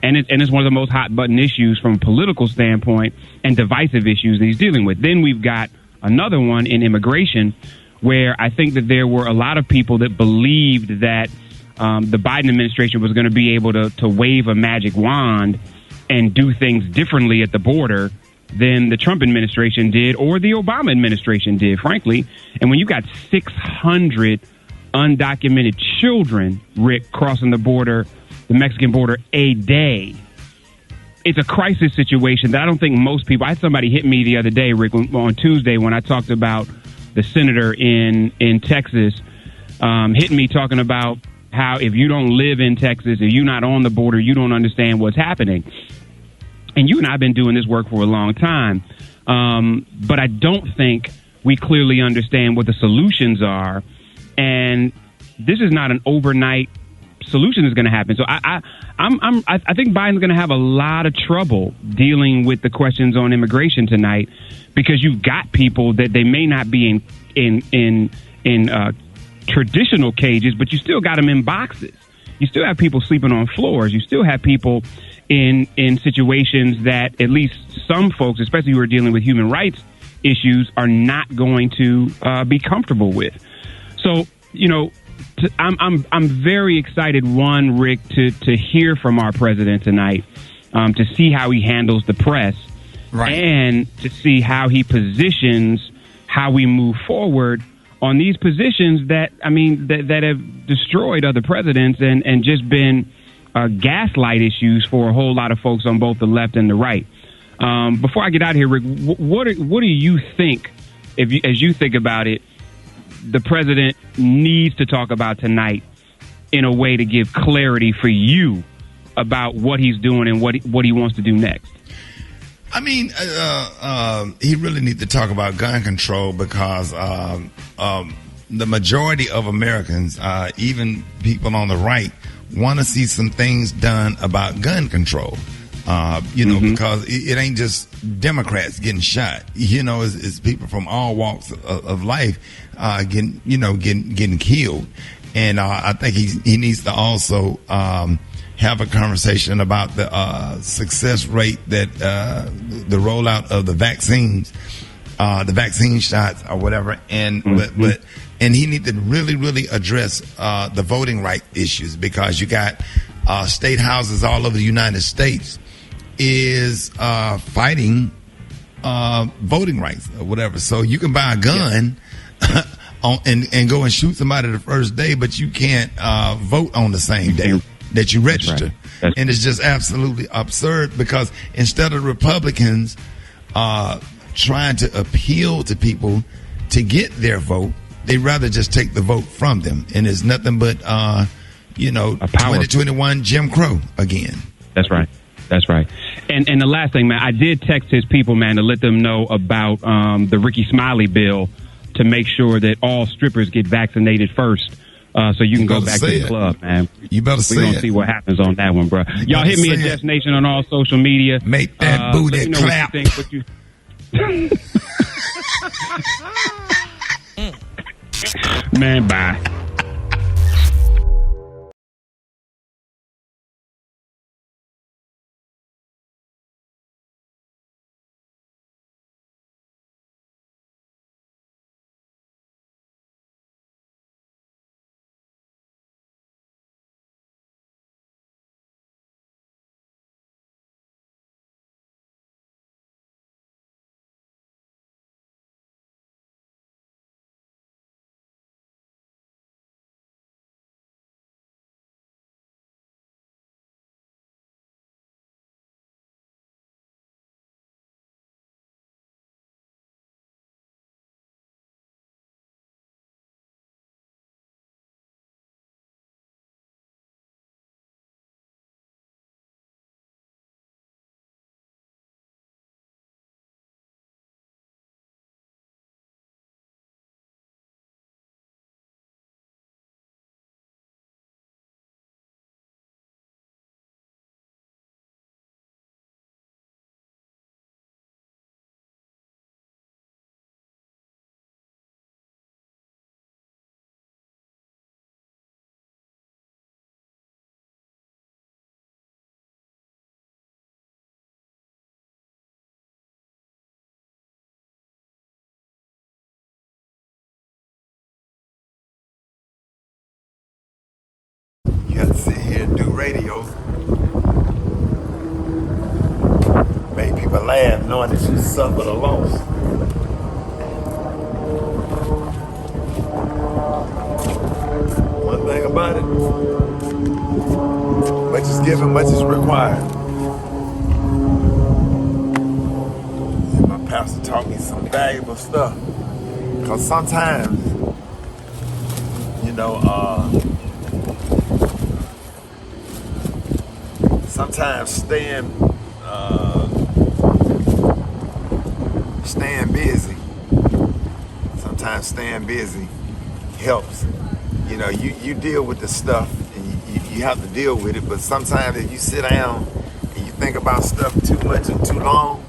And it's one of the most hot-button issues from a political standpoint and divisive issues that he's dealing with. Then we've got another one in immigration, where I think that there were a lot of people that believed that the Biden administration was going to be able to wave a magic wand and do things differently at the border than the Trump administration did or the Obama administration did, frankly. And when you got 600 undocumented children, Rick, crossing the border, the Mexican border, a day, it's a crisis situation that I don't think most people... I had somebody hit me the other day, Rick, on Tuesday when I talked about the senator in Texas, hit me talking about how if you don't live in Texas, if you're not on the border, you don't understand what's happening. And you and I have been doing this work for a long time, but I don't think we clearly understand what the solutions are. And this is not an overnight solution that's going to happen. So I think Biden's going to have a lot of trouble dealing with the questions on immigration tonight, because you've got people that they may not be in traditional cages, but you still got them in boxes. You still have people sleeping on floors. You still have people in situations that at least some folks, especially who are dealing with human rights issues, are not going to be comfortable with. So, you know, I'm very excited, one, Rick, to hear from our president tonight, to see how he handles the press, right, and to see how he positions how we move forward on these positions that, I mean, that have destroyed other presidents and just been gaslight issues for a whole lot of folks on both the left and the right. Before I get out of here, Rick, what do you think, as you think about it, the president needs to talk about tonight in a way to give clarity for you about what he's doing and what he wants to do next? I mean, he really needs to talk about gun control, because the majority of Americans, even people on the right, want to see some things done about gun control. Because it ain't just Democrats getting shot. It's people from all walks of life getting killed. And I think he needs to also have a conversation about the success rate that the rollout of the vaccines, the vaccine shots or whatever. And and he needs to really address the voting right issues, because you got state houses all over the United States is fighting voting rights or whatever. So you can buy a gun and go and shoot somebody the first day, but you can't vote on the same day that you register. Right. And it's just absolutely absurd, because instead of Republicans trying to appeal to people to get their vote, they rather just take the vote from them. And it's nothing but 2021 Jim Crow again. That's right. That's right. And the last thing, man, I did text his people, man, to let them know about the Rickey Smiley bill, to make sure that all strippers get vaccinated first, so you can go back to the club, man. You better say it. We're going to see what happens on that one, bro. Y'all hit me at Destination on all social media. Make that booty clap. Man, bye. knowing that you suffered a loss. One thing about it, much is given, much is required. And my pastor taught me some valuable stuff. Because sometimes, sometimes staying busy. Sometimes staying busy helps. You deal with the stuff and you have to deal with it. But sometimes if you sit down and you think about stuff too much and too long,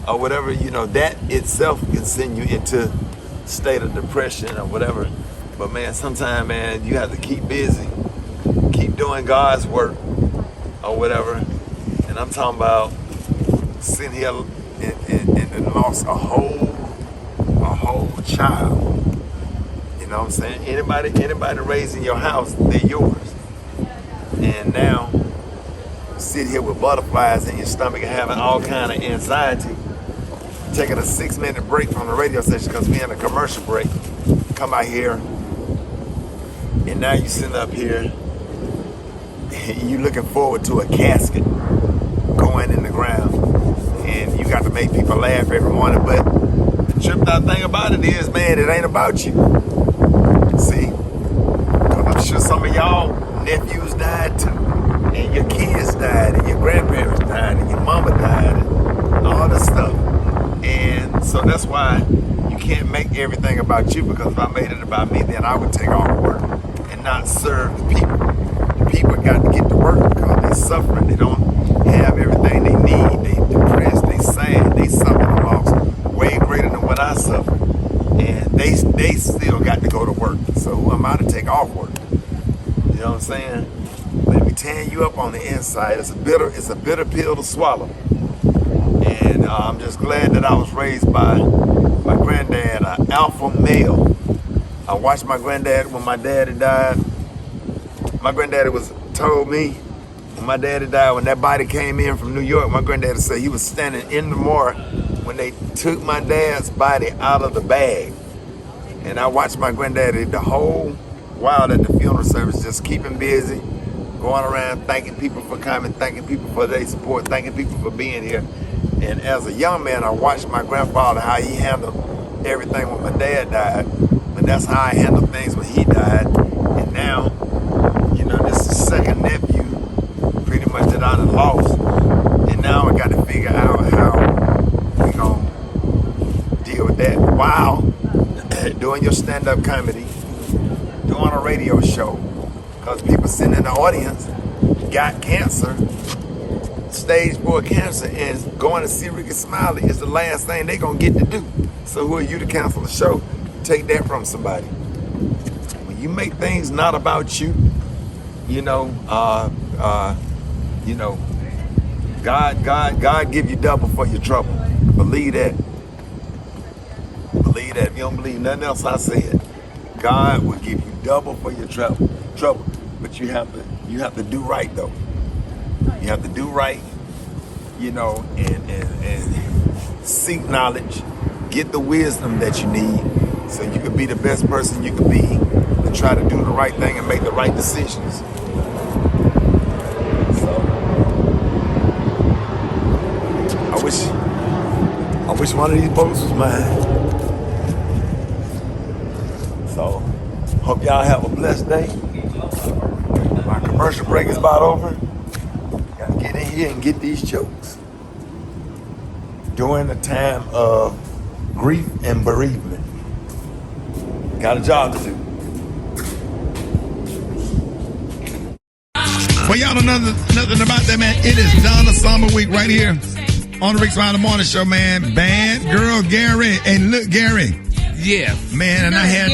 or whatever, that itself can send you into a state of depression or whatever. But man, sometimes, man, you have to keep busy, keep doing God's work or whatever. And I'm talking about sitting here and lost a whole child. You know what I'm saying? Anybody raised in your house, they're yours. And now, sit here with butterflies in your stomach and having all kind of anxiety, taking a 6-minute break from the radio station because we're in a commercial break. Come out here, and now you sitting up here, and you looking forward to a casket going in the ground, and you got to make people laugh every morning. But the tripped out thing about it is, man, it ain't about you. See, because I'm sure some of y'all nephews died too, and your kids died, and your grandparents died, and your mama died, and all this stuff. And so that's why you can't make everything about you, because if I made it about me, then I would take off work and not serve the people. The people got to get to work because they're suffering. They don't have everything they need. They depressed, they sad, they suffer a loss way greater than what I suffered. And they still got to go to work. So who am I to take off work? You know what I'm saying? But if we tearing you up on the inside, it's a bitter pill to swallow. And I'm just glad that I was raised by my granddad, an alpha male. I watched my granddad when my daddy died. My granddaddy told me when my daddy died, when that body came in from New York, my granddaddy said he was standing in the morgue when they took my dad's body out of the bag. And I watched my granddaddy the whole while at the funeral service, just keeping busy, going around thanking people for coming, thanking people for their support, thanking people for being here. And as a young man, I watched my grandfather, how he handled everything when my dad died. But that's how I handled things when he died. And now, this is the second nephew pretty much that I done lost. And now I got to figure out how we gonna deal with that while doing your stand-up comedy, doing a radio show. Because people sitting in the audience got cancer, stage 4 cancer, and going to see Rickey Smiley is the last thing they're going to get to do. So who are you to cancel the show? Take that from somebody. When you make things not about you, God give you double for your trouble. Believe that. Believe that. If you don't believe nothing else I said, God will give you double for your trouble. But you have to do right though. You have to do right, and seek knowledge, get the wisdom that you need so you can be the best person you can be and try to do the right thing and make the right decisions. So, I wish one of these boats was mine. So, hope y'all have a blessed day. My commercial break is about over. Gotta get in here and get these jokes. During a time of grief and bereavement. Got a job to do. Well, y'all don't know nothing about that, man. It is Donna Summer Week right here on the Rickey Smiley Morning Show, man. Bad girl Gary. And look, Gary. Yeah. Man, and I had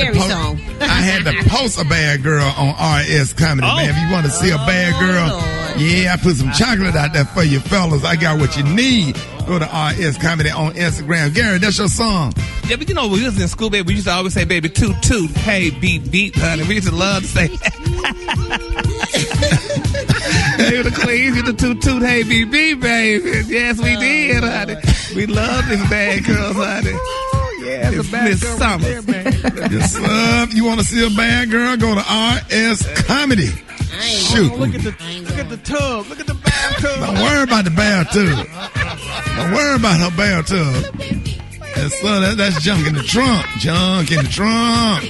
to post a bad girl on RS Comedy, man. If you want to see a bad girl, yeah, I put some chocolate out there for you fellas. I got what you need. Go to RS Comedy on Instagram. Gary, that's your song. Yeah, but when we was in school, baby, we used to always say, baby, toot, toot, hey, beep, beep, honey. We used to love to say Hey, the Queens, you the toot hey BB, baby. Yes, we did, honey. We love this bad girls, honey. Yeah, it's a bad Miss girl Summer. right there, man. Yes, you want to see a bad girl? Go to RS Comedy. Shoot. Look at the tub. Look at the bathtub. Don't worry about the bathtub. Don't worry about her bathtub. That's junk in the trunk. Junk in the trunk.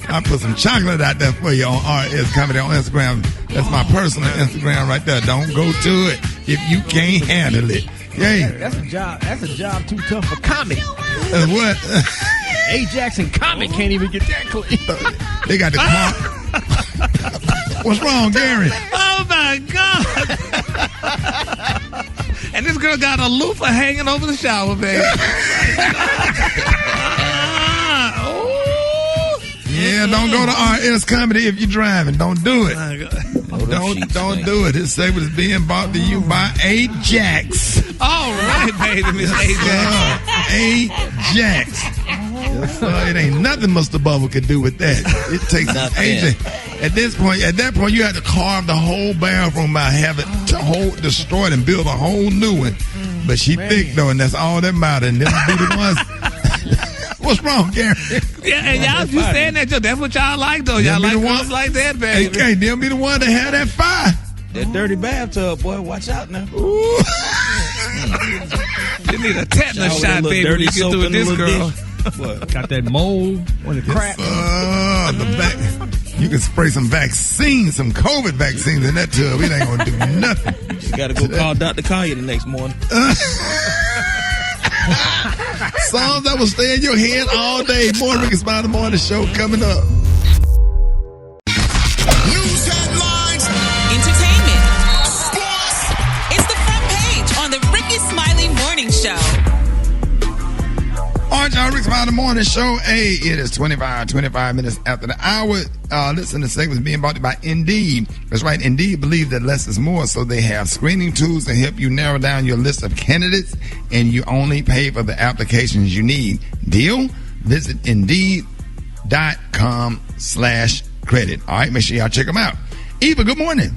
I put some chocolate out there for you on RS Comedy on Instagram. That's my personal Instagram right there. Don't go to it if you can't handle it. Yay. That's a job. That's a job too tough for comedy. What? Ajax and Comic can't even get that clean. They got the car. What's wrong, Gary? Oh my God! And this girl got a loofah hanging over the shower, baby. Yeah, don't go to RS Comedy if you're driving. Don't do it. Don't do it. This segment is being brought to you by Ajax. All right, baby, Miss Ajax. Ajax. It ain't nothing Mr. Bubble could do with that. It takes Ajax. At that point, you had to carve the whole bathroom out, have it destroyed, and build a whole new one. But she thick though, and that's all that matters. And them be the ones. What's wrong, Gary? Yeah, and y'all just saying that, that's what y'all like, though. Y'all like ones like that, baby. Hey, they'll be the one that had that fire. That dirty bathtub, boy. Watch out now. You need a tetanus shot, baby, when you get through with this girl. Got that mold on the crack. The back. You can spray some vaccines, some COVID vaccines in that tub. It ain't going to do nothing. You got to go call Dr. Collier the next morning. Songs that will stay in your head all day. More Rickey Smiley Morning Show coming up. News headlines, Entertainment. Sports. It's the front page on the Rickey Smiley Morning Show. All right, y'all, Rickey Smiley Morning Show. Hey, it is 25 minutes after the hour. Listen, the segment is being brought to you by Indeed. That's right, Indeed believes that less is more, so they have screening tools to help you narrow down your list of candidates, and you only pay for the applications you need. Deal? Visit Indeed.com/credit. All right, make sure y'all check them out. Eva, good morning.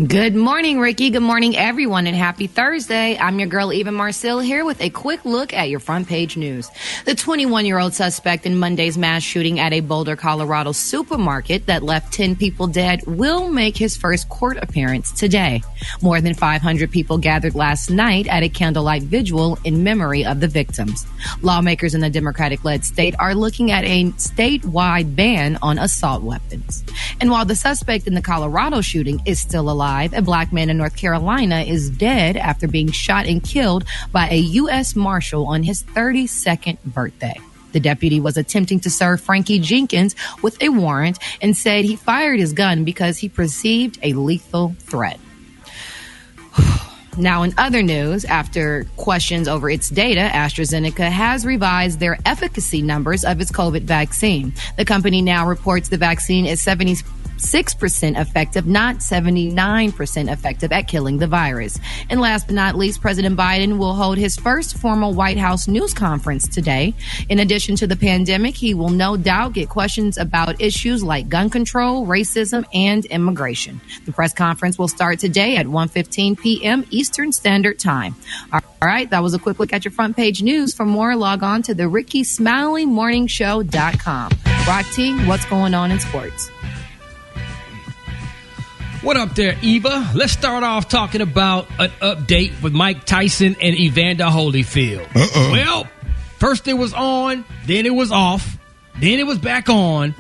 Good morning, Ricky. Good morning, everyone, and happy Thursday. I'm your girl, Eva Marcille, here with a quick look at your front page news. The 21-year-old suspect in Monday's mass shooting at a Boulder, Colorado supermarket that left 10 people dead will make his first court appearance today. More than 500 people gathered last night at a candlelight vigil in memory of the victims. Lawmakers in the Democratic-led state are looking at a statewide ban on assault weapons. And while the suspect in the Colorado shooting is still alive, a black man in North Carolina is dead after being shot and killed by a U.S. Marshal on his 32nd birthday. The deputy was attempting to serve Frankie Jenkins with a warrant and said he fired his gun because he perceived a lethal threat. Now, in other news, after questions over its data, AstraZeneca has revised their efficacy numbers of its COVID vaccine. The company now reports the vaccine is 76% effective, not 79% effective at killing the virus. And last but not least, President Biden will hold his first formal White House news conference today. In addition to the pandemic, he will no doubt get questions about issues like gun control, racism, and immigration. The press conference will start today at 1:15 p.m. Eastern Standard Time. All right, that was a quick look at your front page news. For more, log on to the RickeySmileyMorningShow.com. Rock T, what's going on in sports? What up there, Eva? Let's start off talking about an update with Mike Tyson and Evander Holyfield. Well, first it was on, then it was off, then it was back on.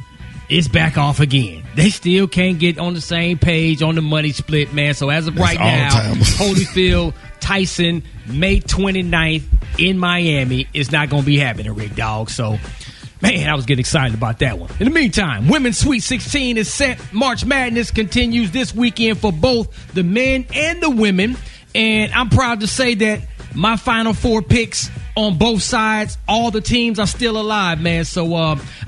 It's back off again. They still can't get on the same page on the money split, man. So as of right now, Holyfield, Tyson, May 29th in Miami is not going to be happening, Rick Dog. So, man, I was getting excited about that one. In the meantime, Women's Sweet 16 is set. March Madness continues this weekend for both the men and the women. And I'm proud to say that my Final Four picks on both sides, all the teams are still alive, man. So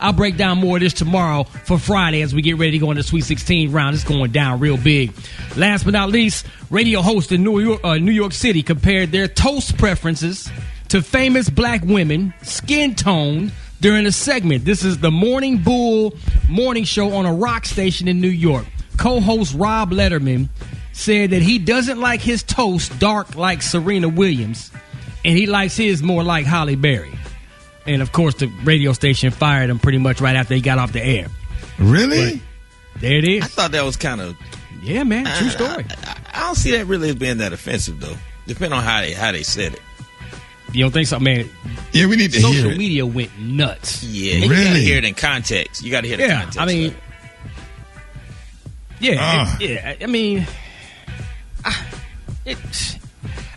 I'll break down more of this tomorrow for Friday as we get ready to go into the Sweet 16 round. It's going down real big. Last but not least, radio host in New York City compared their toast preferences to famous black women, skin tone, during a segment. This is the Morning Bull morning show on a rock station in New York. Co-host Rob Letterman said that he doesn't like his toast dark like Serena Williams, and he likes his more like Halle Berry. And, of course, the radio station fired him pretty much right after he got off the air. Really? But there it is. I thought that was kind of... Yeah, man. True story. I don't see that really as being that offensive, though. Depending on how they said it. You don't think so, man? Yeah, we need to hear it. Social media went nuts. Yeah, you gotta hear it in context. You gotta hear the context. I mean... Yeah, I mean...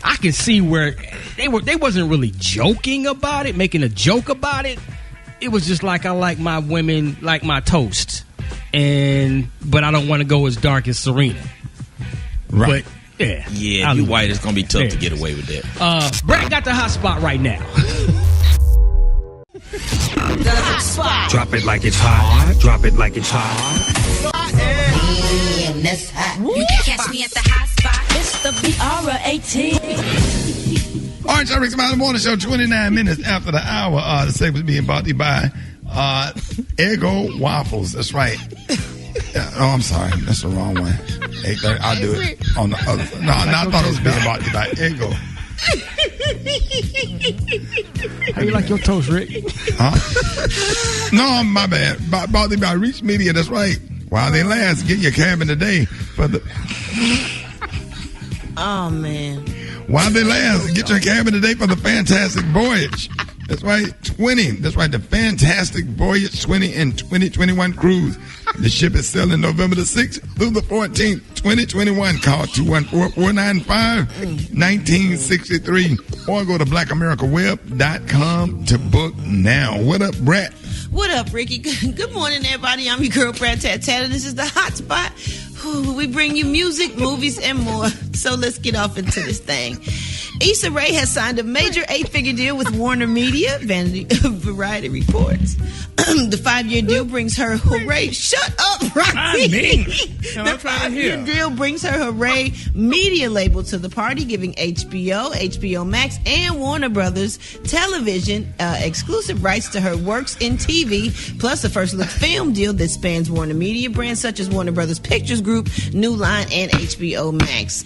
I can see where they wasn't really joking about it, making a joke about it. It was just like, I like my women like my toast, but I don't want to go as dark as Serena. Right. But yeah, you white, it's gonna be tough to get away with that. Brett got the hot spot right now. The hot spot. Drop it like it's hot. Drop it like it's hot. You can catch me at the hot spot. It's the BR18. All right, y'all, Rickey Smiley Morning Show, 29 minutes after the hour. The segment being brought to you by Eggo Waffles. That's right. Oh, I'm sorry. That's the wrong one. I'll do it on the other. No, I thought it was being brought to you by Eggo. How you like your toast, Rick? Huh? No, my bad. Brought to you by Reach Media. That's right. While they last, get your cabin today for the... Oh, man. While they last, get your cabin today for the Fantastic Voyage. That's right, 20. That's right, the Fantastic Voyage 20 and 2021 cruise. The ship is sailing November the 6th through the 14th, 2021. Call 214-495-1963 or go to blackamericaweb.com to book now. What up, Brett? What up, Ricky? Good morning, everybody. I'm your girl, Brad Tat Tat, and this is the Hot Spot. We bring you music, movies, and more. So let's get off into this thing. Issa Rae has signed a major 8-figure deal with Warner Media, Variety reports. The 5-year deal brings her hooray. Shut up, Rocky. The 5-year deal brings her hooray media label to the party, giving HBO Max, and Warner Brothers Television exclusive rights to her works in TV, plus a first look film deal that spans Warner Media brands such as Warner Brothers Pictures Group, New Line, and HBO Max.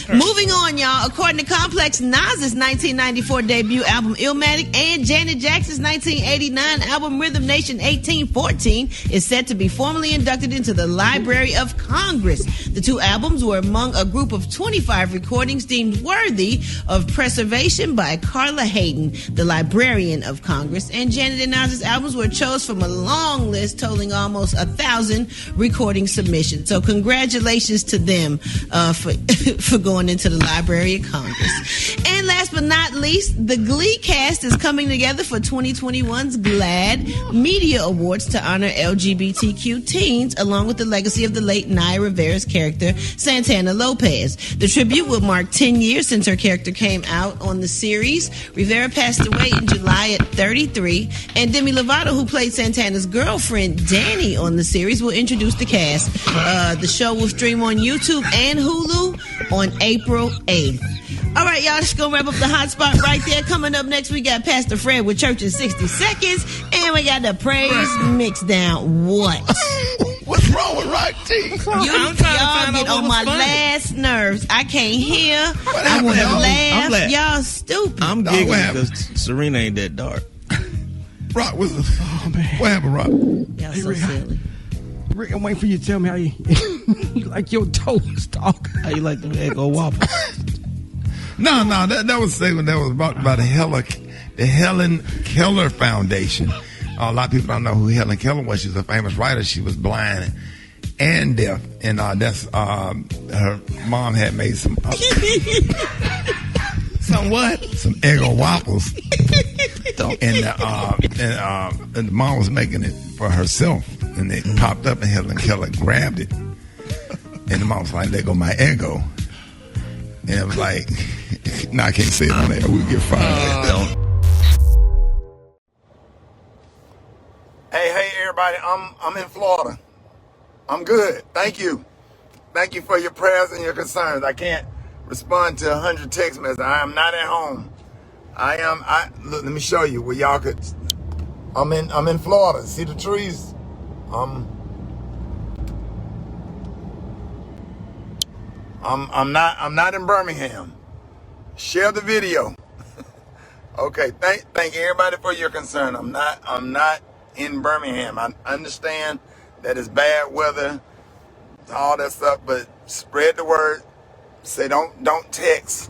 Moving on, y'all. According to Complex, Nas's 1994 debut album Illmatic and Janet Jackson's 1989 album Rhythm Nation 1814 is set to be formally inducted into the Library of Congress. The two albums were among a group of 25 recordings deemed worthy of preservation by Carla Hayden, the Librarian of Congress, and Janet and Nas's albums were chosen from a long list totaling almost 1,000 recording submissions. So congratulations to them for going into the Library of Congress. And last but not least, the Glee cast is coming together for 2021's GLAAD Media Awards to honor LGBTQ teens, along with the legacy of the late Naya Rivera's character, Santana Lopez. The tribute will mark 10 years since her character came out on the series. Rivera passed away in July at 33, and Demi Lovato, who played Santana's girlfriend, Danny, on the series, will introduce the cast. The show will stream on YouTube and Hulu on April 8th. All right, y'all, just gonna wrap up the hot spot right there. Coming up next, we got Pastor Fred with Church in 60 Seconds, and we got the praise mix down. What? What's wrong with Rock T? Y'all get on my last nerves. I can't hear. I want to laugh. Y'all stupid. I'm giggling because Serena ain't that dark. Rock, what happened, Rock? Y'all so silly. Rick, I'm waiting for you to tell me how you like your toast, dog. How you like the Eggo Waffles? No, that was a segment that was brought by the Helen Keller Foundation. A lot of people don't know who Helen Keller was. She's a famous writer. She was blind and deaf, and that's her mom had made some some what? Some Eggo Waffles, and the mom was making it for herself. And it popped up, and Helen Keller grabbed it. And the mom was like, "There go my ego." And it was like, "No, I can't say it on there. We'll get fired." Hey, everybody! I'm in Florida. I'm good. Thank you for your prayers and your concerns. I can't respond to 100 text messages. I am not at home. Look, let me show you where y'all could. I'm in Florida. See the trees? I'm not in Birmingham. Share the video. Okay, thank everybody for your concern. I'm not in Birmingham. I understand that it's bad weather, all that stuff, but spread the word. Say don't text.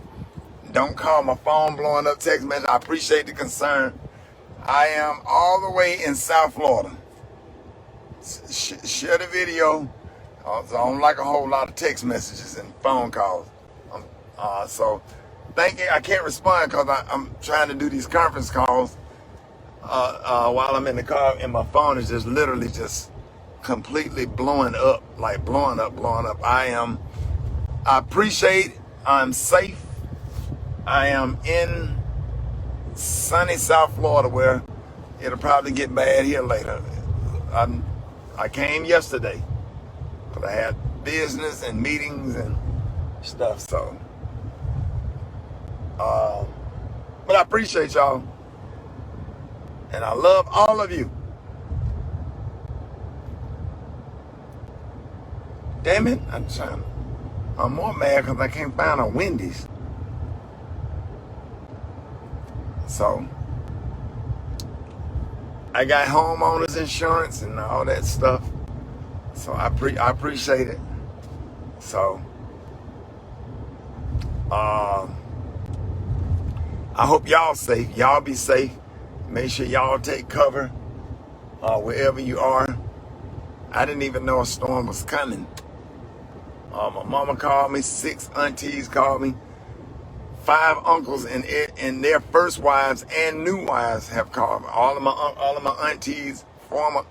Don't call. My phone blowing up text message. I appreciate the concern. I am all the way in South Florida. Share the video. So I don't like a whole lot of text messages and phone calls. So thank you. I can't respond because I'm trying to do these conference calls while I'm in the car, and my phone is just literally just completely blowing up, like blowing up. I appreciate. I'm safe. I am in sunny South Florida where it'll probably get bad here later. I came yesterday because I had business and meetings and stuff, so but I appreciate y'all and I love all of you. Damn it, I'm more mad because I can't find a Wendy's. So I got homeowners insurance and all that stuff. So I appreciate it. So I hope y'all safe. Y'all be safe. Make sure y'all take cover wherever you are. I didn't even know a storm was coming. My mama called me, 6 aunties called me, 5 uncles and their first wives and new wives have called me. All of my aunties, former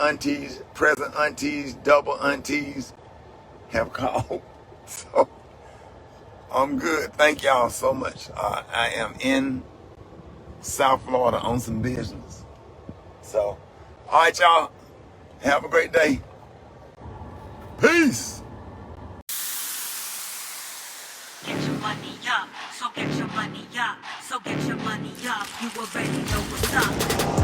aunties, present aunties, double aunties have called. So I'm good. Thank y'all so much. I am in South Florida on some business. So, all right, y'all. Have a great day. Peace. Get your money up, so get your money up, so get your money up. You already know what's up.